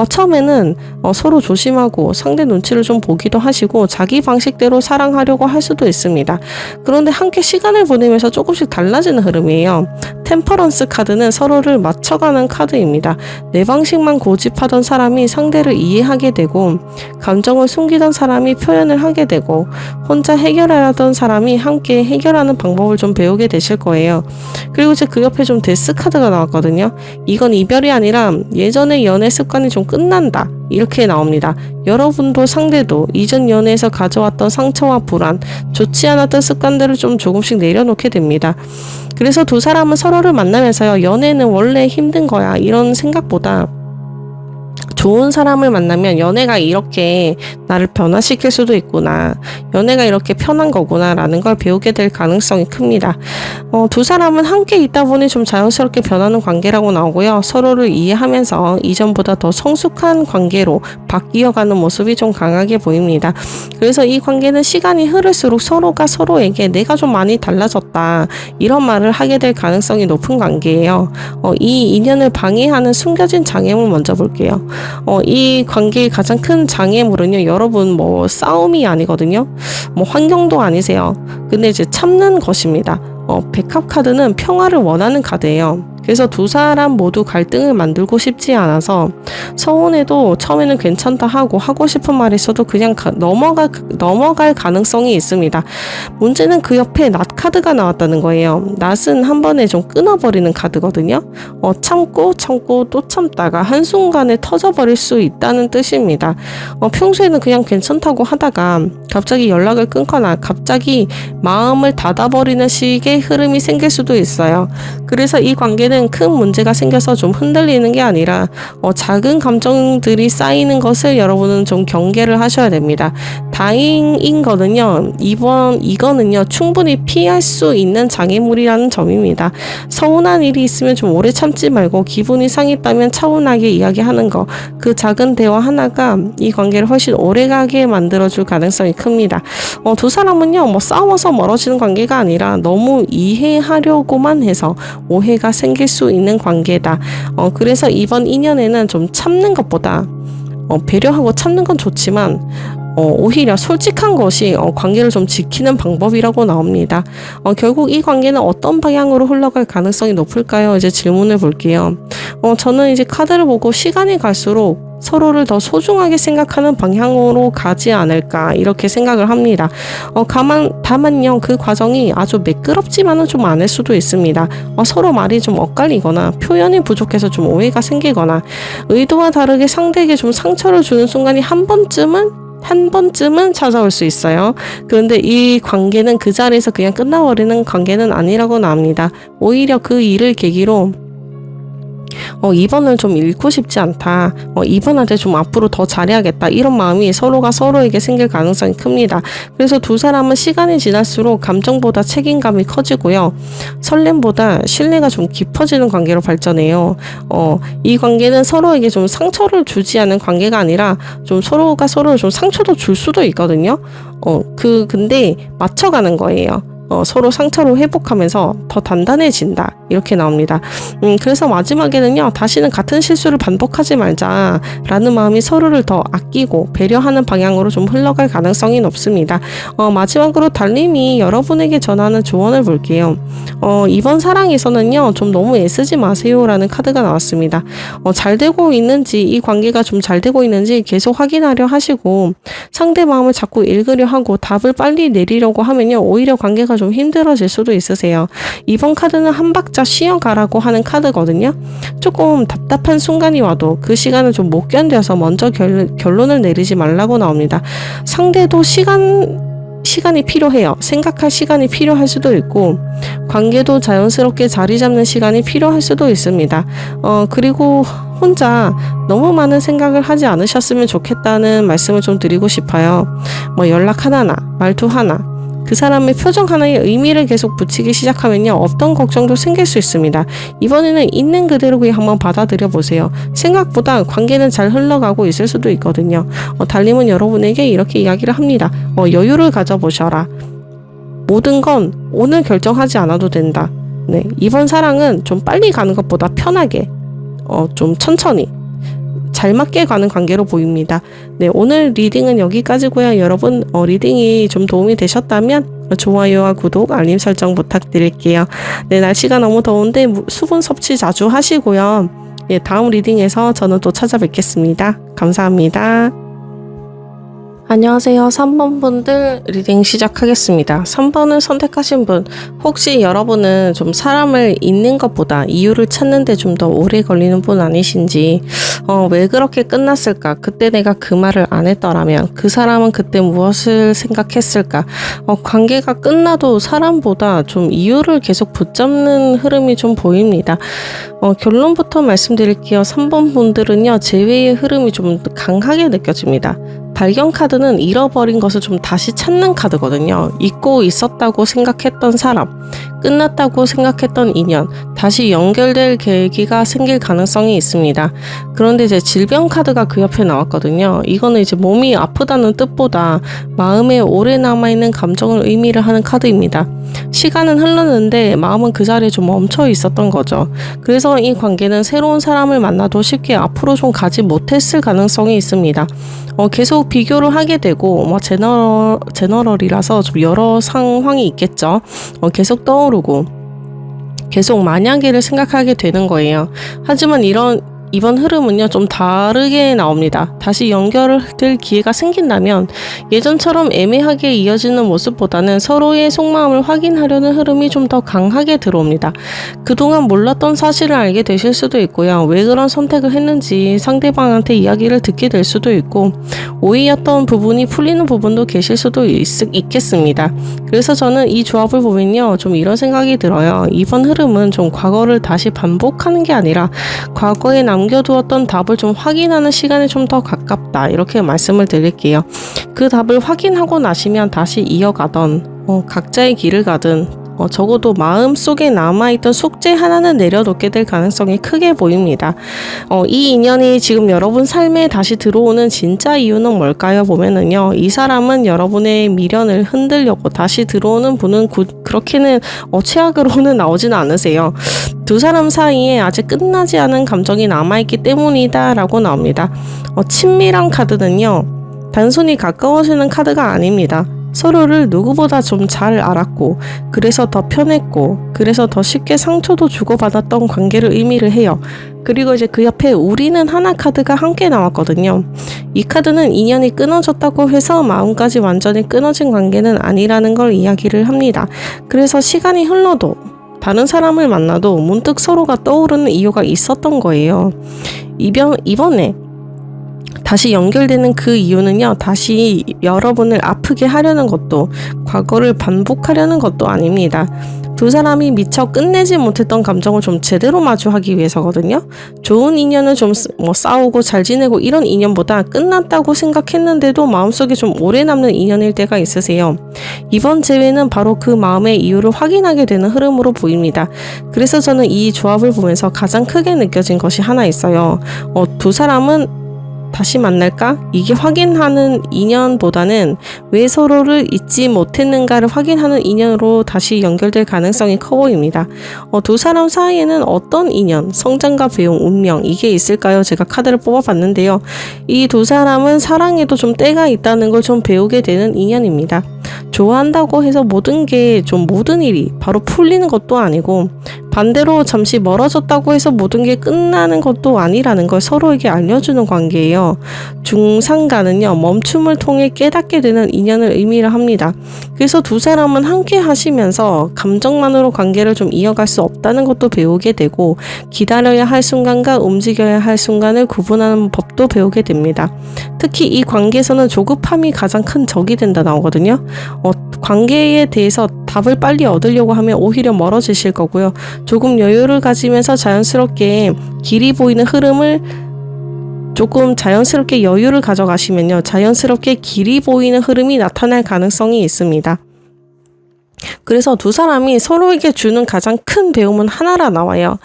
처음에는 서로 조심하고 상대 눈치를 좀 보기도 하시고 자기 방식대로 사랑하려고 할 수도 있습니다. 그런데 함께 시간을 보내면서 조금씩 달라지는 흐름이에요. 템퍼런스 카드는 서로를 맞춰가는 카드입니다. 내 방식만 고집하던 사람이 상대를 이해하게 되고, 감정을 숨기던 사람이 표현을 하게 되고, 혼자 해결하려던 사람이 함께 해결하는 방법을 좀 배우게 되실 거예요. 그리고 이제 그 옆에 좀 데스 카드가 나왔거든요. 이건 이별이 아니라 예전의 연애 습관이 좀 끝난다, 이렇게 나옵니다. 여러분도 상대도 이전 연애에서 가져왔던 상처와 불안, 좋지 않았던 습관들을 좀 조금씩 내려놓게 됩니다. 그래서 두 사람은 서로를 만나면서요 연애는 원래 힘든 거야, 이런 생각보다 좋은 사람을 만나면 연애가 이렇게 나를 변화시킬 수도 있구나, 연애가 이렇게 편한 거구나 라는 걸 배우게 될 가능성이 큽니다. 두 사람은 함께 있다 보니 좀 자연스럽게 변하는 관계라고 나오고요. 서로를 이해하면서 이전보다 더 성숙한 관계로 바뀌어가는 모습이 좀 강하게 보입니다. 그래서 이 관계는 시간이 흐를수록 서로가 서로에게 내가 좀 많이 달라졌다 이런 말을 하게 될 가능성이 높은 관계예요. 이 인연을 방해하는 숨겨진 장애물 먼저 볼게요. 이 관계의 가장 큰 장애물은요, 여러분 뭐 싸움이 아니거든요. 뭐 환경도 아니세요. 근데 이제 참는 것입니다. 백합 카드는 평화를 원하는 카드예요. 그래서 두 사람 모두 갈등을 만들고 싶지 않아서 서운해도 처음에는 괜찮다 하고 싶은 말이 있어도 그냥 넘어갈 가능성이 있습니다. 문제는 그 옆에 낫 카드가 나왔다는 거예요. 낫은 한 번에 좀 끊어버리는 카드거든요. 참고 또 참다가 한순간에 터져버릴 수 있다는 뜻입니다. 평소에는 그냥 괜찮다고 하다가 갑자기 연락을 끊거나 갑자기 마음을 닫아버리는 식의 흐름이 생길 수도 있어요. 그래서 이 관계는 큰 문제가 생겨서 좀 흔들리는 게 아니라 작은 감정들이 쌓이는 것을 여러분은 좀 경계를 하셔야 됩니다. 다행인 거는요, 이거는요 충분히 피할 수 있는 장애물이라는 점입니다. 서운한 일이 있으면 좀 오래 참지 말고 기분이 상했다면 차분하게 이야기하는 거, 그 작은 대화 하나가 이 관계를 훨씬 오래가게 만들어줄 가능성이 큽니다. 두 사람은요 뭐 싸워서 멀어지는 관계가 아니라 너무 이해하려고만 해서 오해가 생길 수 있는 관계다. 그래서 이번 인연에는 좀 참는 것보다 배려하고 참는 건 좋지만 오히려 솔직한 것이 관계를 좀 지키는 방법이라고 나옵니다. 결국 이 관계는 어떤 방향으로 흘러갈 가능성이 높을까요? 이제 질문을 볼게요. 저는 이제 카드를 보고 시간이 갈수록 서로를 더 소중하게 생각하는 방향으로 가지 않을까 이렇게 생각을 합니다. 다만요 그 과정이 아주 매끄럽지만은 좀 않을 수도 있습니다. 서로 말이 좀 엇갈리거나 표현이 부족해서 좀 오해가 생기거나 의도와 다르게 상대에게 좀 상처를 주는 순간이 한 번쯤은 찾아올 수 있어요. 그런데 이 관계는 그 자리에서 그냥 끝나버리는 관계는 아니라고 나옵니다. 오히려 그 일을 계기로 이번을 좀 잃고 싶지 않다. 이번한테 좀 앞으로 더 잘해야겠다. 이런 마음이 서로가 서로에게 생길 가능성이 큽니다. 그래서 두 사람은 시간이 지날수록 감정보다 책임감이 커지고요. 설렘보다 신뢰가 좀 깊어지는 관계로 발전해요. 이 관계는 서로에게 좀 상처를 주지 않는 관계가 아니라 좀 서로가 서로를 좀 상처도 줄 수도 있거든요. 근데 맞춰가는 거예요. 서로 상처로 회복하면서 더 단단해진다 이렇게 나옵니다. 그래서 마지막에는요 다시는 같은 실수를 반복하지 말자라는 마음이 서로를 더 아끼고 배려하는 방향으로 좀 흘러갈 가능성이 높습니다. 마지막으로 달님이 여러분에게 전하는 조언을 볼게요. 이번 사랑에서는요 좀 너무 애쓰지 마세요라는 카드가 나왔습니다. 잘 되고 있는지, 이 관계가 좀 잘 되고 있는지 계속 확인하려 하시고 상대 마음을 자꾸 읽으려 하고 답을 빨리 내리려고 하면요 오히려 관계가 좀 힘들어질 수도 있으세요. 이번 카드는 한 박자 쉬어가라고 하는 카드거든요. 조금 답답한 순간이 와도 그 시간을 좀 못 견뎌서 먼저 결론을 내리지 말라고 나옵니다. 상대도 시간이 필요해요. 생각할 시간이 필요할 수도 있고 관계도 자연스럽게 자리 잡는 시간이 필요할 수도 있습니다. 그리고 혼자 너무 많은 생각을 하지 않으셨으면 좋겠다는 말씀을 좀 드리고 싶어요. 연락 하나나 말투 하나, 그 사람의 표정 하나에 의미를 계속 붙이기 시작하면요 없던 걱정도 생길 수 있습니다. 이번에는 있는 그대로 그냥 한번 받아들여 보세요. 생각보다 관계는 잘 흘러가고 있을 수도 있거든요. 달님은 여러분에게 이렇게 이야기를 합니다. 여유를 가져보셔라. 모든 건 오늘 결정하지 않아도 된다. 네, 이번 사랑은 좀 빨리 가는 것보다 편하게 좀 천천히 잘 맞게 가는 관계로 보입니다. 네, 오늘 리딩은 여기까지고요. 여러분 리딩이 좀 도움이 되셨다면 좋아요와 구독, 알림 설정 부탁드릴게요. 네, 날씨가 너무 더운데 수분 섭취 자주 하시고요. 예, 다음 리딩에서 저는 또 찾아뵙겠습니다. 감사합니다. 안녕하세요. 3번 분들 리딩 시작하겠습니다. 3번을 선택하신 분, 혹시 여러분은 좀 사람을 잊는 것보다 이유를 찾는데 좀 더 오래 걸리는 분 아니신지, 왜 그렇게 끝났을까? 그때 내가 그 말을 안 했더라면 그 사람은 그때 무엇을 생각했을까? 관계가 끝나도 사람보다 좀 이유를 계속 붙잡는 흐름이 좀 보입니다. 결론부터 말씀드릴게요. 3번 분들은요, 재회의 흐름이 좀 강하게 느껴집니다. 발견 카드는 잃어버린 것을 좀 다시 찾는 카드거든요. 잊고 있었다고 생각했던 사람, 끝났다고 생각했던 인연, 다시 연결될 계기가 생길 가능성이 있습니다. 그런데 이제 질병 카드가 그 옆에 나왔거든요. 이거는 이제 몸이 아프다는 뜻보다 마음에 오래 남아있는 감정을 의미를 하는 카드입니다. 시간은 흘렀는데 마음은 그 자리에 좀 멈춰 있었던 거죠. 그래서 이 관계는 새로운 사람을 만나도 쉽게 앞으로 좀 가지 못했을 가능성이 있습니다. 계속 비교를 하게 되고 제너럴이라서 좀 여러 상황이 있겠죠. 계속 떠오르고 계속 만약에를 생각하게 되는 거예요. 하지만 이번 흐름은요 좀 다르게 나옵니다. 다시 연결될 기회가 생긴다면 예전처럼 애매하게 이어지는 모습보다는 서로의 속마음을 확인하려는 흐름이 좀 더 강하게 들어옵니다. 그동안 몰랐던 사실을 알게 되실 수도 있고요. 왜 그런 선택을 했는지 상대방한테 이야기를 듣게 될 수도 있고 오해였던 부분이 풀리는 부분도 계실 수도 있겠습니다. 그래서 저는 이 조합을 보면요 좀 이런 생각이 들어요. 이번 흐름은 좀 과거를 다시 반복하는 게 아니라 과거에 남겨두었던 답을 좀 확인하는 시간이 좀 더 가깝다, 이렇게 말씀을 드릴게요. 그 답을 확인하고 나시면 다시 이어가던 각자의 길을 가든 적어도 마음속에 남아있던 숙제 하나는 내려놓게 될 가능성이 크게 보입니다. 이 인연이 지금 여러분 삶에 다시 들어오는 진짜 이유는 뭘까요? 보면은요, 이 사람은 여러분의 미련을 흔들려고 다시 들어오는 분은 그렇게는 최악으로는 나오지는 않으세요. 두 사람 사이에 아직 끝나지 않은 감정이 남아있기 때문이다 라고 나옵니다. 친밀한 카드는요 단순히 가까워지는 카드가 아닙니다. 서로를 누구보다 좀 잘 알았고 그래서 더 편했고 그래서 더 쉽게 상처도 주고받았던 관계를 의미를 해요. 그리고 이제 그 옆에 우리는 하나 카드가 함께 나왔거든요. 이 카드는 인연이 끊어졌다고 해서 마음까지 완전히 끊어진 관계는 아니라는 걸 이야기를 합니다. 그래서 시간이 흘러도 다른 사람을 만나도 문득 서로가 떠오르는 이유가 있었던 거예요. 이번에 다시 연결되는 그 이유는요, 다시 여러분을 아프게 하려는 것도 과거를 반복하려는 것도 아닙니다. 두 사람이 미처 끝내지 못했던 감정을 좀 제대로 마주하기 위해서거든요. 좋은 인연은 좀 싸우고 잘 지내고 이런 인연보다 끝났다고 생각했는데도 마음속에 좀 오래 남는 인연일 때가 있으세요. 이번 재회는 바로 그 마음의 이유를 확인하게 되는 흐름으로 보입니다. 그래서 저는 이 조합을 보면서 가장 크게 느껴진 것이 하나 있어요. 두 사람은 다시 만날까? 이게 확인하는 인연보다는 왜 서로를 잊지 못했는가를 확인하는 인연으로 다시 연결될 가능성이 커 보입니다. 두 사람 사이에는 어떤 인연, 성장과 배움, 운명 이게 있을까요? 제가 카드를 뽑아봤는데요. 이 두 사람은 사랑에도 좀 때가 있다는 걸 좀 배우게 되는 인연입니다. 좋아한다고 해서 모든 일이 바로 풀리는 것도 아니고 반대로 잠시 멀어졌다고 해서 모든 게 끝나는 것도 아니라는 걸 서로에게 알려주는 관계예요. 중상가는요, 멈춤을 통해 깨닫게 되는 인연을 의미를 합니다. 그래서 두 사람은 함께 하시면서 감정만으로 관계를 좀 이어갈 수 없다는 것도 배우게 되고 기다려야 할 순간과 움직여야 할 순간을 구분하는 법도 배우게 됩니다. 특히 이 관계에서는 조급함이 가장 큰 적이 된다 나오거든요. 관계에 대해서 답을 빨리 얻으려고 하면 오히려 멀어지실 거고요. 조금 여유를 가지면서 자연스럽게 길이 보이는 흐름을 조금 자연스럽게 여유를 가져가시면요. 자연스럽게 길이 보이는 흐름이 나타날 가능성이 있습니다. 그래서 두 사람이 서로에게 주는 가장 큰 배움은 하나라 나와요.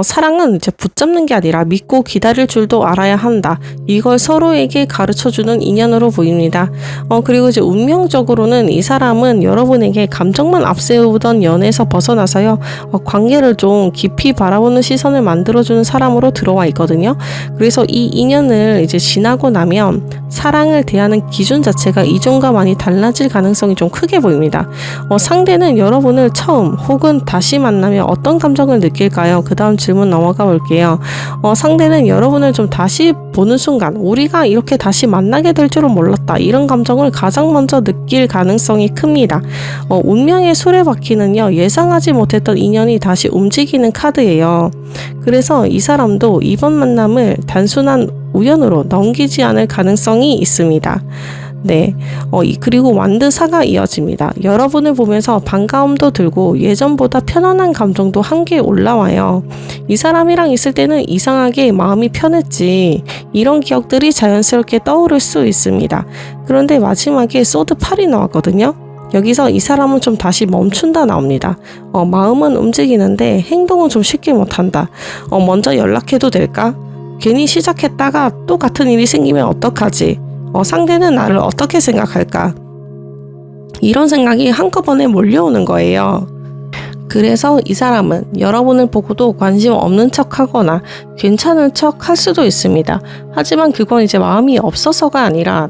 사랑은 이제 붙잡는 게 아니라 믿고 기다릴 줄도 알아야 한다. 이걸 서로에게 가르쳐주는 인연으로 보입니다. 그리고 이제 운명적으로는 이 사람은 여러분에게 감정만 앞세우던 연애에서 벗어나서요. 관계를 좀 깊이 바라보는 시선을 만들어주는 사람으로 들어와 있거든요. 그래서 이 인연을 이제 지나고 나면 사랑을 대하는 기준 자체가 이전과 많이 달라질 가능성이 좀 크게 보입니다. 상대는 여러분을 처음 혹은 다시 만나면 어떤 감정을 느낄까요? 그 다음 질문 넘어가 볼게요. 상대는 여러분을 좀 다시 보는 순간 우리가 이렇게 다시 만나게 될 줄은 몰랐다. 이런 감정을 가장 먼저 느낄 가능성이 큽니다. 운명의 수레바퀴는요. 예상하지 못했던 인연이 다시 움직이는 카드예요. 그래서 이 사람도 이번 만남을 단순한 우연으로 넘기지 않을 가능성이 있습니다. 네, 그리고 완드사가 이어집니다. 여러분을 보면서 반가움도 들고 예전보다 편안한 감정도 함께 올라와요. 이 사람이랑 있을 때는 이상하게 마음이 편했지, 이런 기억들이 자연스럽게 떠오를 수 있습니다. 그런데 마지막에 소드 8이 나왔거든요. 여기서 이 사람은 좀 다시 멈춘다 나옵니다. 마음은 움직이는데 행동은 좀 쉽게 못한다. 먼저 연락해도 될까? 괜히 시작했다가 또 같은 일이 생기면 어떡하지? 상대는 나를 어떻게 생각할까? 이런 생각이 한꺼번에 몰려오는 거예요. 그래서 이 사람은 여러분을 보고도 관심 없는 척 하거나 괜찮은 척 할 수도 있습니다. 하지만 그건 이제 마음이 없어서가 아니라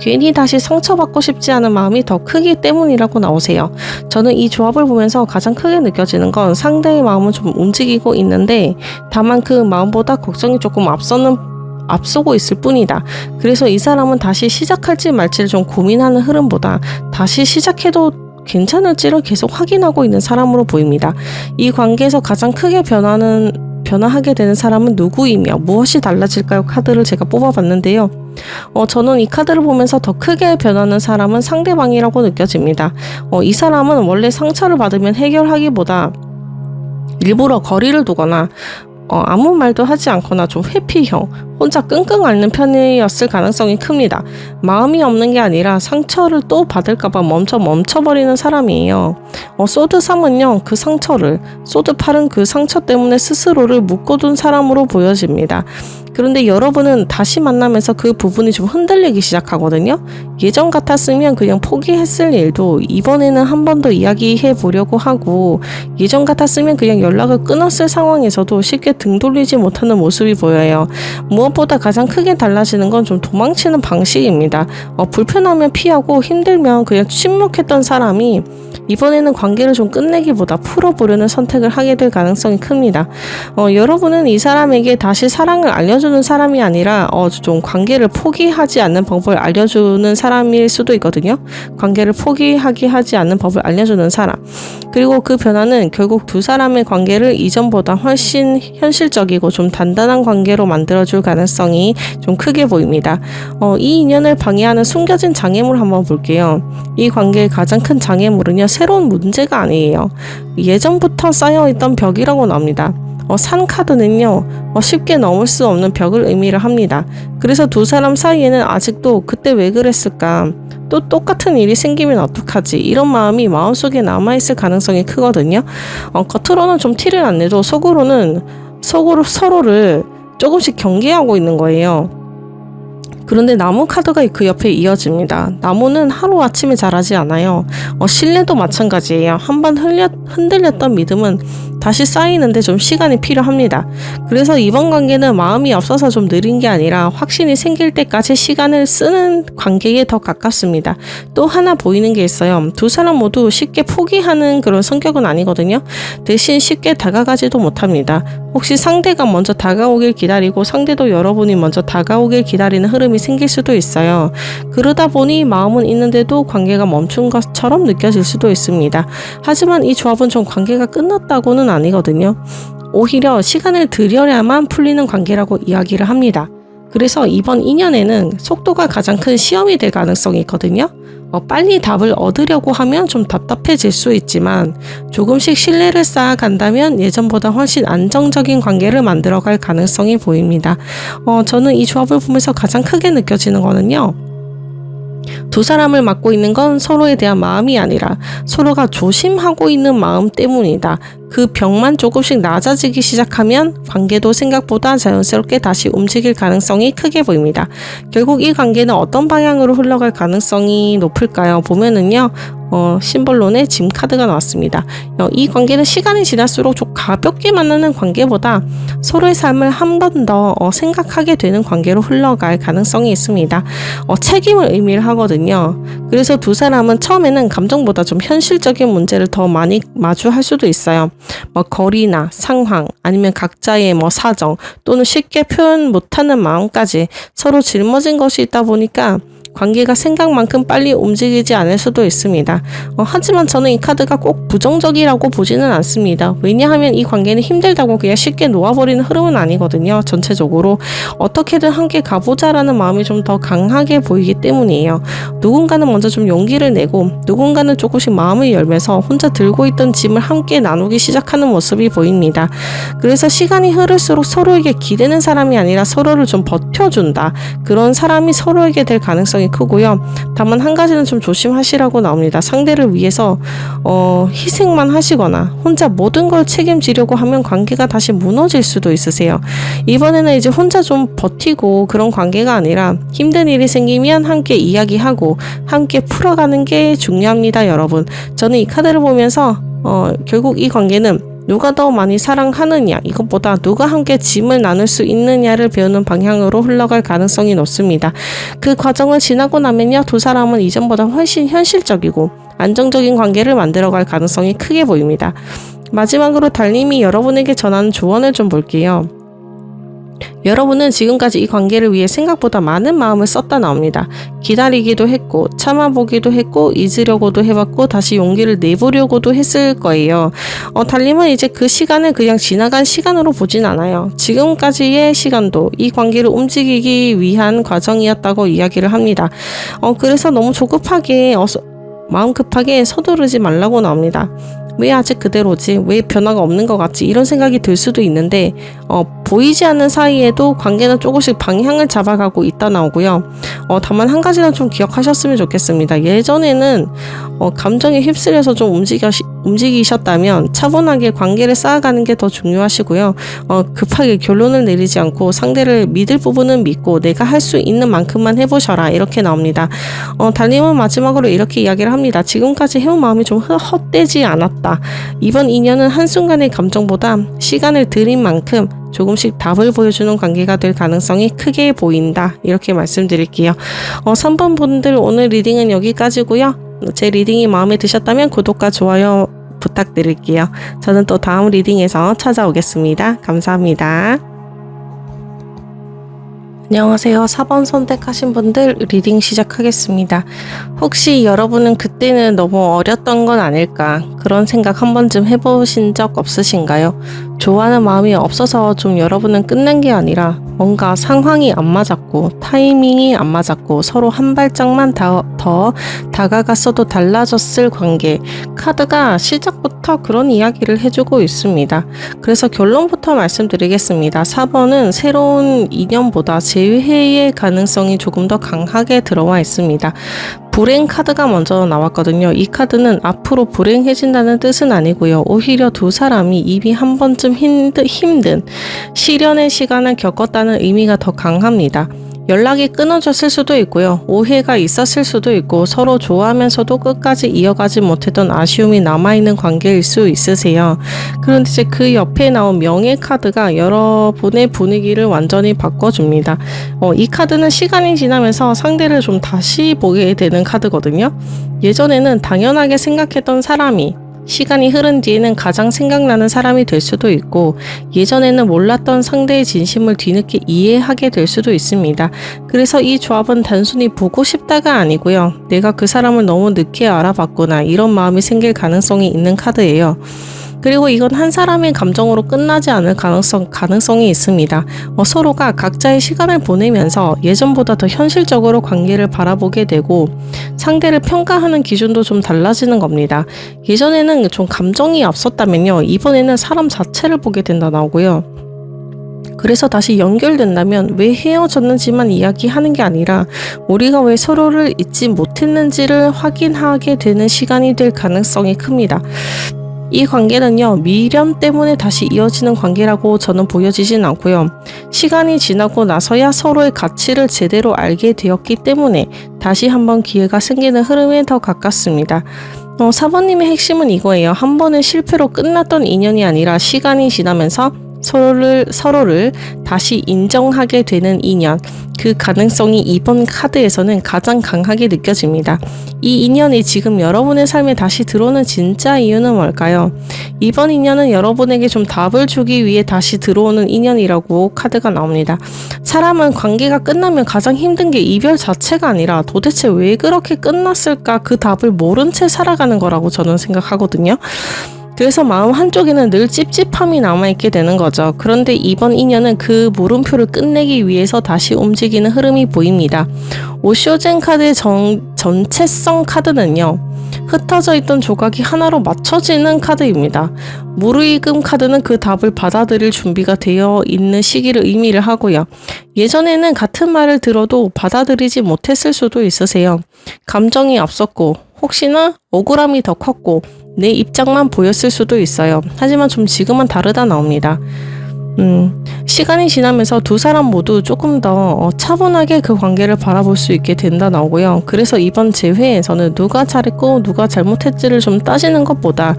괜히 다시 상처받고 싶지 않은 마음이 더 크기 때문이라고 나오세요. 저는 이 조합을 보면서 가장 크게 느껴지는 건 상대의 마음은 좀 움직이고 있는데 다만 그 마음보다 걱정이 조금 앞서고 있을 뿐이다. 그래서 이 사람은 다시 시작할지 말지를 좀 고민하는 흐름보다 다시 시작해도 괜찮을지를 계속 확인하고 있는 사람으로 보입니다. 이 관계에서 가장 크게 변화하게 되는 사람은 누구이며 무엇이 달라질까요? 카드를 제가 뽑아봤는데요. 저는 이 카드를 보면서 더 크게 변하는 사람은 상대방이라고 느껴집니다. 이 사람은 원래 상처를 받으면 해결하기보다 일부러 거리를 두거나 아무 말도 하지 않거나 좀 회피형, 혼자 끙끙 앓는 편이었을 가능성이 큽니다. 마음이 없는 게 아니라 상처를 또 받을까봐 멈춰버리는 사람이에요. 소드 3은요, 그 상처를, 소드 8은 그 상처 때문에 스스로를 묶어둔 사람으로 보여집니다. 그런데 여러분은 다시 만나면서 그 부분이 좀 흔들리기 시작하거든요. 예전 같았으면 그냥 포기했을 일도 이번에는 한 번 더 이야기해 보려고 하고, 예전 같았으면 그냥 연락을 끊었을 상황에서도 쉽게 등 돌리지 못하는 모습이 보여요. 무엇보다 가장 크게 달라지는 건 좀 도망치는 방식입니다. 불편하면 피하고 힘들면 그냥 침묵했던 사람이 이번에는 관계를 좀 끝내기보다 풀어보려는 선택을 하게 될 가능성이 큽니다. 여러분은 이 사람에게 다시 사랑을 알려주는 사람이 아니라 좀 관계를 포기하지 않는 방법을 알려주는 사람일 수도 있거든요. 관계를 포기하게 하지 않는 법을 알려주는 사람. 그리고 그 변화는 결국 두 사람의 관계를 이전보다 훨씬 현실적이고 좀 단단한 관계로 만들어줄 가능성이 좀 크게 보입니다. 이 인연을 방해하는 숨겨진 장애물 한번 볼게요. 이 관계의 가장 큰 장애물은요, 새로운 문제가 아니에요. 예전부터 쌓여있던 벽이라고 나옵니다. 산 카드는요, 쉽게 넘을 수 없는 벽을 의미를 합니다. 그래서 두 사람 사이에는 아직도 그때 왜 그랬을까? 또 똑같은 일이 생기면 어떡하지? 이런 마음이 마음속에 남아있을 가능성이 크거든요. 겉으로는 좀 티를 안 내도 속으로는 서로를 조금씩 경계하고 있는 거예요. 그런데 나무 카드가 그 옆에 이어집니다. 나무는 하루아침에 자라지 않아요. 신뢰도 마찬가지예요. 한번 흔들렸던 믿음은 다시 쌓이는데 좀 시간이 필요합니다. 그래서 이번 관계는 마음이 없어서 좀 느린 게 아니라 확신이 생길 때까지 시간을 쓰는 관계에 더 가깝습니다. 또 하나 보이는 게 있어요. 두 사람 모두 쉽게 포기하는 그런 성격은 아니거든요. 대신 쉽게 다가가지도 못합니다. 혹시 상대가 먼저 다가오길 기다리고 상대도 여러분이 먼저 다가오길 기다리는 흐름이 생길 수도 있어요. 그러다 보니 마음은 있는데도 관계가 멈춘 것처럼 느껴질 수도 있습니다. 하지만 이 조합은 좀 관계가 끝났다고는 아니거든요. 오히려 시간을 들여야만 풀리는 관계라고 이야기를 합니다. 그래서 이번 인연에는 속도가 가장 큰 시험이 될 가능성이 있거든요. 빨리 답을 얻으려고 하면 좀 답답해질 수 있지만 조금씩 신뢰를 쌓아간다면 예전보다 훨씬 안정적인 관계를 만들어갈 가능성이 보입니다. 저는 이 조합을 보면서 가장 크게 느껴지는 거는요, 두 사람을 맡고 있는 건 서로에 대한 마음이 아니라 서로가 조심하고 있는 마음 때문이다. 그 벽만 조금씩 낮아지기 시작하면 관계도 생각보다 자연스럽게 다시 움직일 가능성이 크게 보입니다. 결국 이 관계는 어떤 방향으로 흘러갈 가능성이 높을까요? 보면은요, 심벌론의 짐 카드가 나왔습니다. 이 관계는 시간이 지날수록 좀 가볍게 만나는 관계보다 서로의 삶을 한 번 더 생각하게 되는 관계로 흘러갈 가능성이 있습니다. 책임을 의미를 하거든요. 그래서 두 사람은 처음에는 감정보다 좀 현실적인 문제를 더 많이 마주할 수도 있어요. 거리나 상황, 아니면 각자의 사정, 또는 쉽게 표현 못하는 마음까지 서로 짊어진 것이 있다 보니까 관계가 생각만큼 빨리 움직이지 않을 수도 있습니다. 하지만 저는 이 카드가 꼭 부정적이라고 보지는 않습니다. 왜냐하면 이 관계는 힘들다고 그냥 쉽게 놓아버리는 흐름은 아니거든요. 전체적으로 어떻게든 함께 가보자라는 마음이 좀 더 강하게 보이기 때문이에요. 누군가는 먼저 좀 용기를 내고 누군가는 조금씩 마음을 열면서 혼자 들고 있던 짐을 함께 나누기 시작하는 모습이 보입니다. 그래서 시간이 흐를수록 서로에게 기대는 사람이 아니라 서로를 좀 버텨준다. 그런 사람이 서로에게 될 가능성이 가능성이 크고요. 다만 한 가지는 좀 조심하시라고 나옵니다. 상대를 위해서 희생만 하시거나 혼자 모든 걸 책임지려고 하면 관계가 다시 무너질 수도 있으세요. 이번에는 이제 혼자 좀 버티고 그런 관계가 아니라 힘든 일이 생기면 함께 이야기하고 함께 풀어가는 게 중요합니다, 여러분. 저는 이 카드를 보면서 결국 이 관계는 누가 더 많이 사랑하느냐, 이것보다 누가 함께 짐을 나눌 수 있느냐를 배우는 방향으로 흘러갈 가능성이 높습니다. 그 과정을 지나고 나면요, 두 사람은 이전보다 훨씬 현실적이고 안정적인 관계를 만들어갈 가능성이 크게 보입니다. 마지막으로 달님이 여러분에게 전하는 조언을 좀 볼게요. 여러분은 지금까지 이 관계를 위해 생각보다 많은 마음을 썼다 나옵니다. 기다리기도 했고 참아보기도 했고 잊으려고도 해봤고 다시 용기를 내보려고도 했을 거예요. 달님은 이제 그 시간을 그냥 지나간 시간으로 보진 않아요. 지금까지의 시간도 이 관계를 움직이기 위한 과정이었다고 이야기를 합니다. 그래서 너무 조급하게 마음 급하게 서두르지 말라고 나옵니다. 왜 아직 그대로지? 왜 변화가 없는 것 같지? 이런 생각이 들 수도 있는데 보이지 않는 사이에도 관계는 조금씩 방향을 잡아가고 있다 나오고요. 다만 한 가지는 좀 기억하셨으면 좋겠습니다. 예전에는 감정에 휩쓸려서 좀 움직이셨다면 차분하게 관계를 쌓아가는 게 더 중요하시고요. 급하게 결론을 내리지 않고 상대를 믿을 부분은 믿고 내가 할 수 있는 만큼만 해보셔라, 이렇게 나옵니다. 달님은 마지막으로 이렇게 이야기를 합니다. 지금까지 해온 마음이 좀 헛되지 않았다. 이번 인연은 한순간의 감정보다 시간을 들인 만큼 조금씩 답을 보여주는 관계가 될 가능성이 크게 보인다, 이렇게 말씀드릴게요. 3번 분들 오늘 리딩은 여기까지고요. 제 리딩이 마음에 드셨다면 구독과 좋아요 부탁드릴게요. 저는 또 다음 리딩에서 찾아오겠습니다. 감사합니다. 안녕하세요. 4번 선택하신 분들 리딩 시작하겠습니다. 혹시 여러분은 그때는 너무 어렸던 건 아닐까, 그런 생각 한 번쯤 해보신 적 없으신가요? 좋아하는 마음이 없어서 좀 여러분은 끝낸 게 아니라 뭔가 상황이 안 맞았고 타이밍이 안 맞았고 서로 한 발짝만 더 다가갔어도 달라졌을 관계. 카드가 시작부터 그런 이야기를 해주고 있습니다. 그래서 결론부터 말씀드리겠습니다. 4번은 새로운 인연보다 재회의 가능성이 조금 더 강하게 들어와 있습니다. 불행 카드가 먼저 나왔거든요. 이 카드는 앞으로 불행해진다는 뜻은 아니고요. 오히려 두 사람이 이미 한 번쯤 힘든 시련의 시간을 겪었다는 의미가 더 강합니다. 연락이 끊어졌을 수도 있고요. 오해가 있었을 수도 있고 서로 좋아하면서도 끝까지 이어가지 못했던 아쉬움이 남아있는 관계일 수 있으세요. 그런데 이제 그 옆에 나온 명예 카드가 여러분의 분위기를 완전히 바꿔줍니다. 이 카드는 시간이 지나면서 상대를 좀 다시 보게 되는 카드거든요. 예전에는 당연하게 생각했던 사람이 시간이 흐른 뒤에는 가장 생각나는 사람이 될 수도 있고 예전에는 몰랐던 상대의 진심을 뒤늦게 이해하게 될 수도 있습니다. 그래서 이 조합은 단순히 보고 싶다가 아니고요. 내가 그 사람을 너무 늦게 알아봤구나, 이런 마음이 생길 가능성이 있는 카드예요. 그리고 이건 한 사람의 감정으로 끝나지 않을 가능성이 있습니다. 서로가 각자의 시간을 보내면서 예전보다 더 현실적으로 관계를 바라보게 되고 상대를 평가하는 기준도 좀 달라지는 겁니다. 예전에는 좀 감정이 앞섰다면요, 이번에는 사람 자체를 보게 된다 나오고요. 그래서 다시 연결된다면 왜 헤어졌는지만 이야기하는 게 아니라 우리가 왜 서로를 잊지 못했는지를 확인하게 되는 시간이 될 가능성이 큽니다. 이 관계는요, 미련 때문에 다시 이어지는 관계라고 저는 보여지진 않고요. 시간이 지나고 나서야 서로의 가치를 제대로 알게 되었기 때문에 다시 한번 기회가 생기는 흐름에 더 가깝습니다. 4번님의 핵심은 이거예요. 한 번의 실패로 끝났던 인연이 아니라 시간이 지나면서 서로를 다시 인정하게 되는 인연, 그 가능성이 이번 카드에서는 가장 강하게 느껴집니다. 이 인연이 지금 여러분의 삶에 다시 들어오는 진짜 이유는 뭘까요? 이번 인연은 여러분에게 좀 답을 주기 위해 다시 들어오는 인연이라고 카드가 나옵니다. 사람은 관계가 끝나면 가장 힘든 게 이별 자체가 아니라 도대체 왜 그렇게 끝났을까, 그 답을 모른 채 살아가는 거라고 저는 생각하거든요. 그래서 마음 한쪽에는 늘 찝찝함이 남아있게 되는 거죠. 그런데 이번 인연은 그 물음표를 끝내기 위해서 다시 움직이는 흐름이 보입니다. 오쇼젠 카드의 전체성 카드는요, 흩어져 있던 조각이 하나로 맞춰지는 카드입니다. 무르익음 카드는 그 답을 받아들일 준비가 되어 있는 시기를 의미를 하고요. 예전에는 같은 말을 들어도 받아들이지 못했을 수도 있으세요. 감정이 앞섰고 혹시나 억울함이 더 컸고 내 입장만 보였을 수도 있어요. 하지만 좀 지금은 다르다 나옵니다. 시간이 지나면서 두 사람 모두 조금 더 차분하게 그 관계를 바라볼 수 있게 된다 나오고요. 그래서 이번 재회에서는 누가 잘했고 누가 잘못했지를 좀 따지는 것보다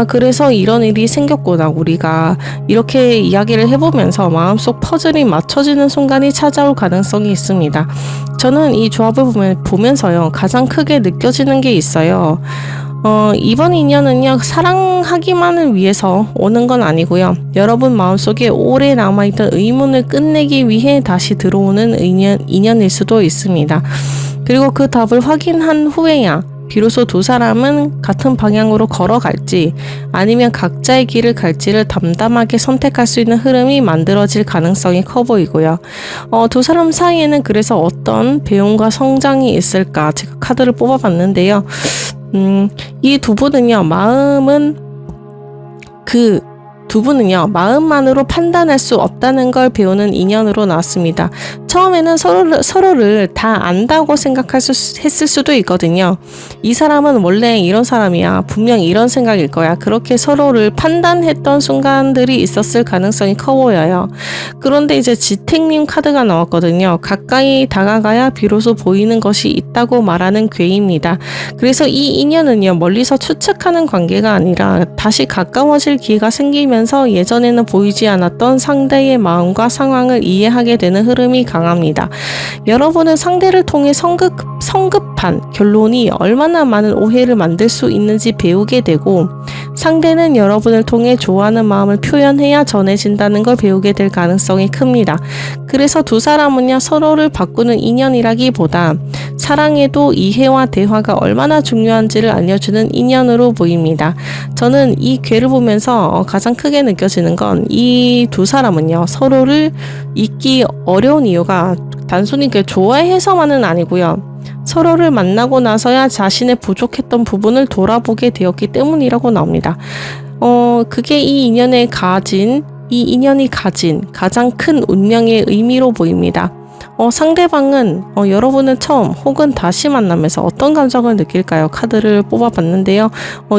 그래서 이런 일이 생겼구나, 우리가 이렇게 이야기를 해보면서 마음속 퍼즐이 맞춰지는 순간이 찾아올 가능성이 있습니다. 저는 이 조합을 보면서요, 가장 크게 느껴지는 게 있어요. 이번 인연은요, 사랑하기만을 위해서 오는 건 아니고요. 여러분 마음속에 오래 남아있던 의문을 끝내기 위해 다시 들어오는 인연일 수도 있습니다. 그리고 그 답을 확인한 후에야 비로소 두 사람은 같은 방향으로 걸어갈지 아니면 각자의 길을 갈지를 담담하게 선택할 수 있는 흐름이 만들어질 가능성이 커 보이고요. 두 사람 사이에는 그래서 어떤 배움과 성장이 있을까, 제가 카드를 뽑아봤는데요. 이 두 분은요, 마음만으로 판단할 수 없다는 걸 배우는 인연으로 나왔습니다. 처음에는 서로를 다 안다고 했을 수도 있거든요. 이 사람은 원래 이런 사람이야, 분명 이런 생각일 거야, 그렇게 서로를 판단했던 순간들이 있었을 가능성이 커 보여요. 그런데 이제 지택님 카드가 나왔거든요. 가까이 다가가야 비로소 보이는 것이 있다고 말하는 괴입니다. 그래서 이 인연은요, 멀리서 추측하는 관계가 아니라 다시 가까워질 기회가 생기면서 예전에는 보이지 않았던 상대의 마음과 상황을 이해하게 되는 흐름이 강합니다. 여러분은 상대를 통해 성급한 결론이 얼마나 많은 오해를 만들 수 있는지 배우게 되고, 상대는 여러분을 통해 좋아하는 마음을 표현해야 전해진다는 걸 배우게 될 가능성이 큽니다. 그래서 두 사람은요, 서로를 바꾸는 인연이라기보다 사랑에도 이해와 대화가 얼마나 중요한지를 알려주는 인연으로 보입니다. 저는 이 괴를 보면서 가장 크게 느껴지는 건, 이 두 사람은요, 서로를 잊기 어려운 이유가 단순히 좋아해서만은 아니고요. 서로를 만나고 나서야 자신의 부족했던 부분을 돌아보게 되었기 때문이라고 나옵니다. 그게 이 인연이 가진 가장 큰 운명의 의미로 보입니다. 상대방은 여러분을 처음 혹은 다시 만나면서 어떤 감정을 느낄까요? 카드를 뽑아봤는데요.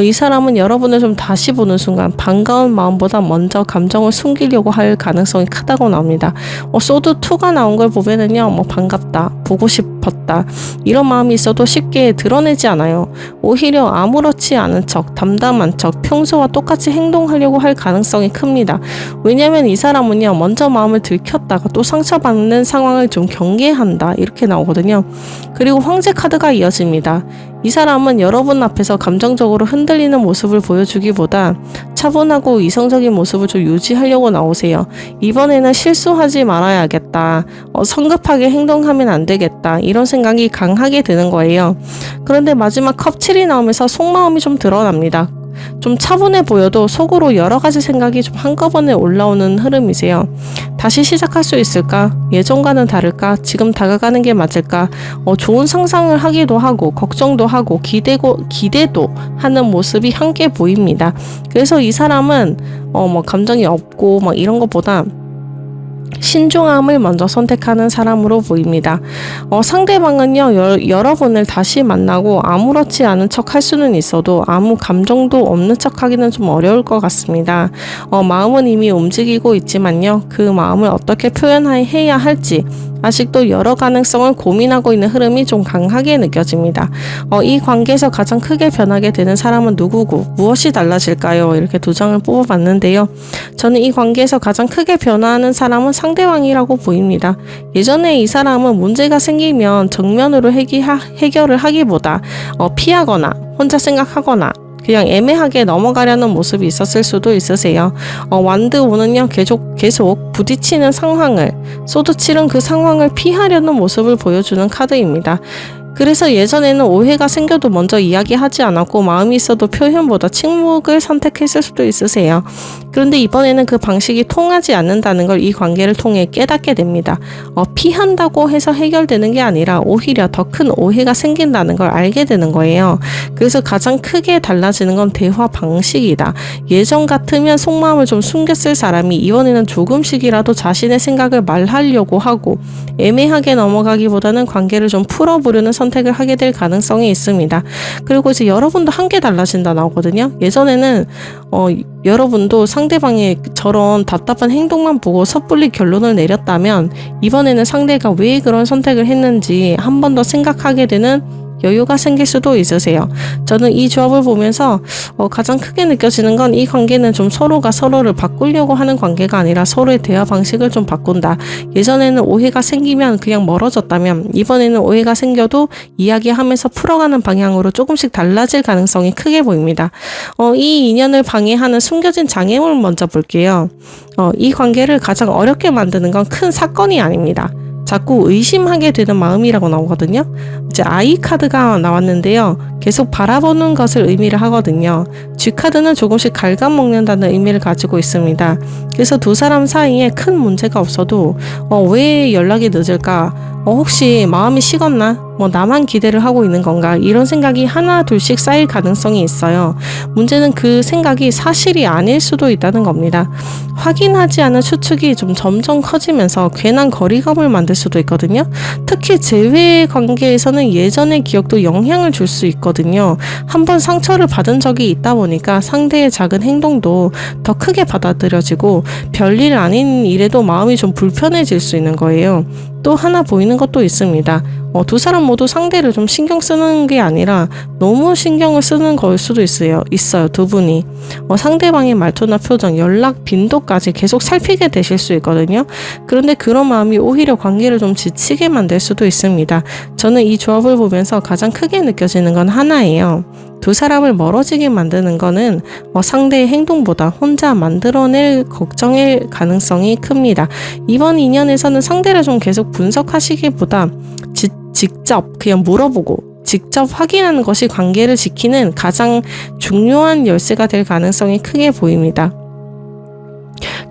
이 사람은 여러분을 좀 다시 보는 순간 반가운 마음보다 먼저 감정을 숨기려고 할 가능성이 크다고 나옵니다. 소드2가 나온 걸 보면은요, 반갑다, 보고 싶었다, 이런 마음이 있어도 쉽게 드러내지 않아요. 오히려 아무렇지 않은 척, 담담한 척, 평소와 똑같이 행동하려고 할 가능성이 큽니다. 왜냐하면 이 사람은요, 먼저 마음을 들켰다가 또 상처받는 상황을 좀 경계한다, 이렇게 나오거든요. 그리고 황제 카드가 이어집니다. 이 사람은 여러분 앞에서 감정적으로 흔들리는 모습을 보여주기보다 차분하고 이성적인 모습을 좀 유지하려고 나오세요. 이번에는 실수하지 말아야겠다, 성급하게 행동하면 안 되겠다, 이런 생각이 강하게 드는 거예요. 그런데 마지막 컵7이 나오면서 속마음이 좀 드러납니다. 좀 차분해 보여도 속으로 여러 가지 생각이 좀 한꺼번에 올라오는 흐름이세요. 다시 시작할 수 있을까? 예전과는 다를까? 지금 다가가는 게 맞을까? 좋은 상상을 하기도 하고 걱정도 하고 기대도 하는 모습이 함께 보입니다. 그래서 이 사람은 감정이 없고 이런 것보다 신중함을 먼저 선택하는 사람으로 보입니다. 상대방은요, 여러분을 다시 만나고 아무렇지 않은 척 할 수는 있어도 아무 감정도 없는 척 하기는 좀 어려울 것 같습니다. 마음은 이미 움직이고 있지만요, 그 마음을 어떻게 표현해야 할지 아직도 여러 가능성을 고민하고 있는 흐름이 좀 강하게 느껴집니다. 이 관계에서 가장 크게 변하게 되는 사람은 누구고 무엇이 달라질까요? 이렇게 두 장을 뽑아봤는데요. 저는 이 관계에서 가장 크게 변화하는 사람은 상대방이라고 보입니다. 예전에 이 사람은 문제가 생기면 정면으로 해결을 하기보다 피하거나 혼자 생각하거나 그냥 애매하게 넘어가려는 모습이 있었을 수도 있으세요. 완드 5는요, 계속 부딪히는 상황을, 소드 7은 그 상황을 피하려는 모습을 보여주는 카드입니다. 그래서 예전에는 오해가 생겨도 먼저 이야기하지 않았고 마음이 있어도 표현보다 침묵을 선택했을 수도 있으세요. 그런데 이번에는 그 방식이 통하지 않는다는 걸 이 관계를 통해 깨닫게 됩니다. 피한다고 해서 해결되는 게 아니라 오히려 더 큰 오해가 생긴다는 걸 알게 되는 거예요. 그래서 가장 크게 달라지는 건 대화 방식이다. 예전 같으면 속마음을 좀 숨겼을 사람이 이번에는 조금씩이라도 자신의 생각을 말하려고 하고 애매하게 넘어가기보다는 관계를 좀 풀어보려는 선택을 하게 될 가능성이 있습니다. 그리고 이제 여러분도 한계 달라진다 나오거든요. 예전에는 여러분도 상대방의 저런 답답한 행동만 보고 섣불리 결론을 내렸다면 이번에는 상대가 왜 그런 선택을 했는지 한 번 더 생각하게 되는 여유가 생길 수도 있으세요. 저는 이 조합을 보면서 가장 크게 느껴지는 건 이 관계는 좀 서로가 서로를 바꾸려고 하는 관계가 아니라 서로의 대화 방식을 좀 바꾼다. 예전에는 오해가 생기면 그냥 멀어졌다면 이번에는 오해가 생겨도 이야기하면서 풀어가는 방향으로 조금씩 달라질 가능성이 크게 보입니다. 이 인연을 방해하는 숨겨진 장애물을 먼저 볼게요. 이 관계를 가장 어렵게 만드는 건 큰 사건이 아닙니다. 자꾸 의심하게 되는 마음이라고 나오거든요. 이제 I 카드가 나왔는데요. 계속 바라보는 것을 의미를 하거든요. G 카드는 조금씩 갉아먹는다는 의미를 가지고 있습니다. 그래서 두 사람 사이에 큰 문제가 없어도 왜 연락이 늦을까? 혹시 마음이 식었나? 나만 기대를 하고 있는 건가? 이런 생각이 하나 둘씩 쌓일 가능성이 있어요. 문제는 그 생각이 사실이 아닐 수도 있다는 겁니다. 확인하지 않은 추측이 좀 점점 커지면서 괜한 거리감을 만들 수도 있거든요. 특히 재회 관계에서는 예전의 기억도 영향을 줄 수 있거든요. 한번 상처를 받은 적이 있다 보니까 상대의 작은 행동도 더 크게 받아들여지고 별일 아닌 일에도 마음이 좀 불편해질 수 있는 거예요. 또 하나 보이는 것도 있습니다. 두 사람 모두 상대를 좀 신경 쓰는 게 아니라 너무 신경을 쓰는 걸 수도 있어요. 두 분이. 상대방의 말투나 표정, 연락 빈도까지 계속 살피게 되실 수 있거든요. 그런데 그런 마음이 오히려 관계를 좀 지치게 만들 수도 있습니다. 저는 이 조합을 보면서 가장 크게 느껴지는 건 하나예요. 두 사람을 멀어지게 만드는 거는 상대의 행동보다 혼자 만들어낼 걱정일 가능성이 큽니다. 이번 인연에서는 상대를 좀 계속 분석하시기보다 직접 그냥 물어보고 직접 확인하는 것이 관계를 지키는 가장 중요한 열쇠가 될 가능성이 크게 보입니다.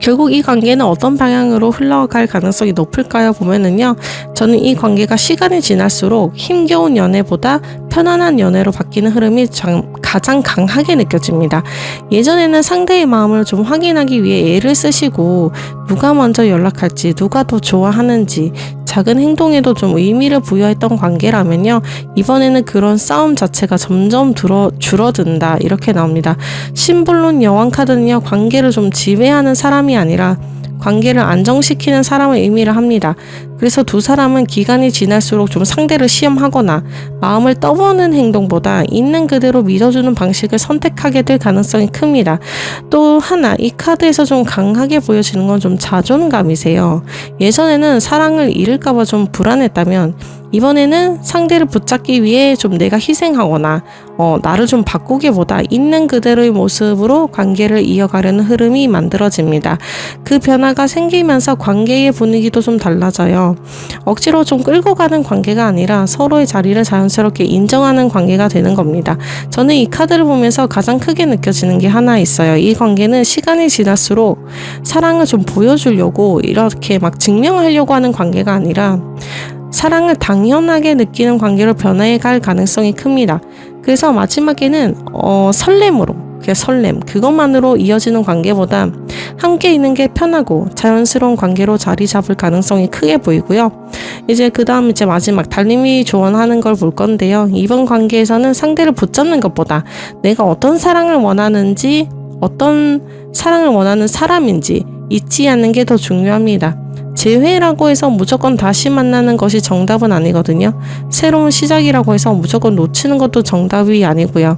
결국 이 관계는 어떤 방향으로 흘러갈 가능성이 높을까요? 보면은요, 저는 이 관계가 시간이 지날수록 힘겨운 연애보다 편안한 연애로 바뀌는 흐름이 가장 강하게 느껴집니다. 예전에는 상대의 마음을 좀 확인하기 위해 애를 쓰시고 누가 먼저 연락할지, 누가 더 좋아하는지 작은 행동에도 좀 의미를 부여했던 관계라면요, 이번에는 그런 싸움 자체가 점점 줄어든다 이렇게 나옵니다. 신불론 여왕 카드는요, 관계를 좀 지배하는 사람이 아니라 관계를 안정시키는 사람의 의미를 합니다. 그래서 두 사람은 기간이 지날수록 좀 상대를 시험하거나 마음을 떠보는 행동보다 있는 그대로 믿어주는 방식을 선택하게 될 가능성이 큽니다. 또 하나, 이 카드에서 좀 강하게 보여지는 건 좀 자존감이세요. 예전에는 사랑을 잃을까봐 좀 불안했다면 이번에는 상대를 붙잡기 위해 좀 내가 희생하거나 나를 좀 바꾸기보다 있는 그대로의 모습으로 관계를 이어가려는 흐름이 만들어집니다. 그 변화가 생기면서 관계의 분위기도 좀 달라져요. 억지로 좀 끌고 가는 관계가 아니라 서로의 자리를 자연스럽게 인정하는 관계가 되는 겁니다. 저는 이 카드를 보면서 가장 크게 느껴지는 게 하나 있어요. 이 관계는 시간이 지날수록 사랑을 좀 보여주려고 이렇게 막 증명하려고 하는 관계가 아니라 사랑을 당연하게 느끼는 관계로 변해갈 가능성이 큽니다. 그래서 마지막에는 설렘 그것만으로 이어지는 관계보다 함께 있는 게 편하고 자연스러운 관계로 자리 잡을 가능성이 크게 보이고요. 이제 그 다음 마지막 달님이 조언하는 걸 볼 건데요. 이번 관계에서는 상대를 붙잡는 것보다 내가 어떤 사랑을 원하는지, 어떤 사랑을 원하는 사람인지 잊지 않는 게 더 중요합니다. 재회라고 해서 무조건 다시 만나는 것이 정답은 아니거든요. 새로운 시작이라고 해서 무조건 놓치는 것도 정답이 아니고요.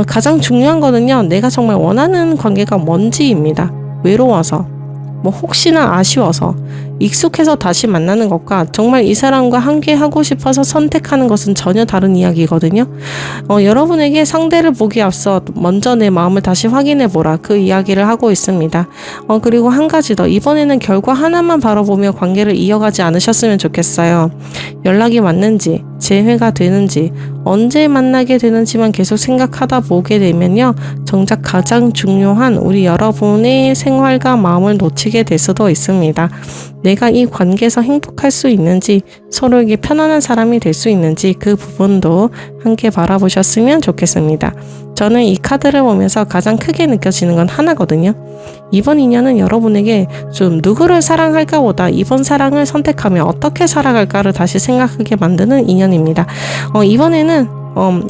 가장 중요한 거는요, 내가 정말 원하는 관계가 뭔지입니다. 외로워서, 혹시나 아쉬워서, 익숙해서 다시 만나는 것과 정말 이 사람과 함께 하고 싶어서 선택하는 것은 전혀 다른 이야기거든요. 여러분에게 상대를 보기 앞서 먼저 내 마음을 다시 확인해보라, 그 이야기를 하고 있습니다. 그리고 한 가지 더, 이번에는 결과 하나만 바라보며 관계를 이어가지 않으셨으면 좋겠어요. 연락이 왔는지, 재회가 되는지, 언제 만나게 되는지만 계속 생각하다 보게 되면요, 정작 가장 중요한 우리 여러분의 생활과 마음을 놓치게 될 수도 있습니다. 내가 이 관계에서 행복할 수 있는지, 서로에게 편안한 사람이 될 수 있는지 그 부분도 함께 바라보셨으면 좋겠습니다. 저는 이 카드를 보면서 가장 크게 느껴지는 건 하나거든요. 이번 인연은 여러분에게 좀 누구를 사랑할까 보다 이번 사랑을 선택하면 어떻게 살아갈까를 다시 생각하게 만드는 인연입니다. 이번에는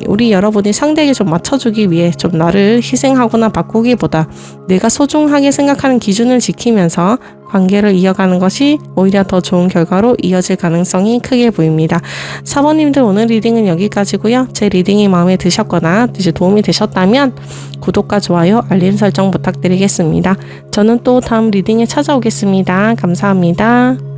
우리 여러분이 상대에게 좀 맞춰주기 위해 좀 나를 희생하거나 바꾸기보다 내가 소중하게 생각하는 기준을 지키면서 관계를 이어가는 것이 오히려 더 좋은 결과로 이어질 가능성이 크게 보입니다. 사모님들, 오늘 리딩은 여기까지고요. 제 리딩이 마음에 드셨거나 이제 도움이 되셨다면 구독과 좋아요, 알림 설정 부탁드리겠습니다. 저는 또 다음 리딩에 찾아오겠습니다. 감사합니다.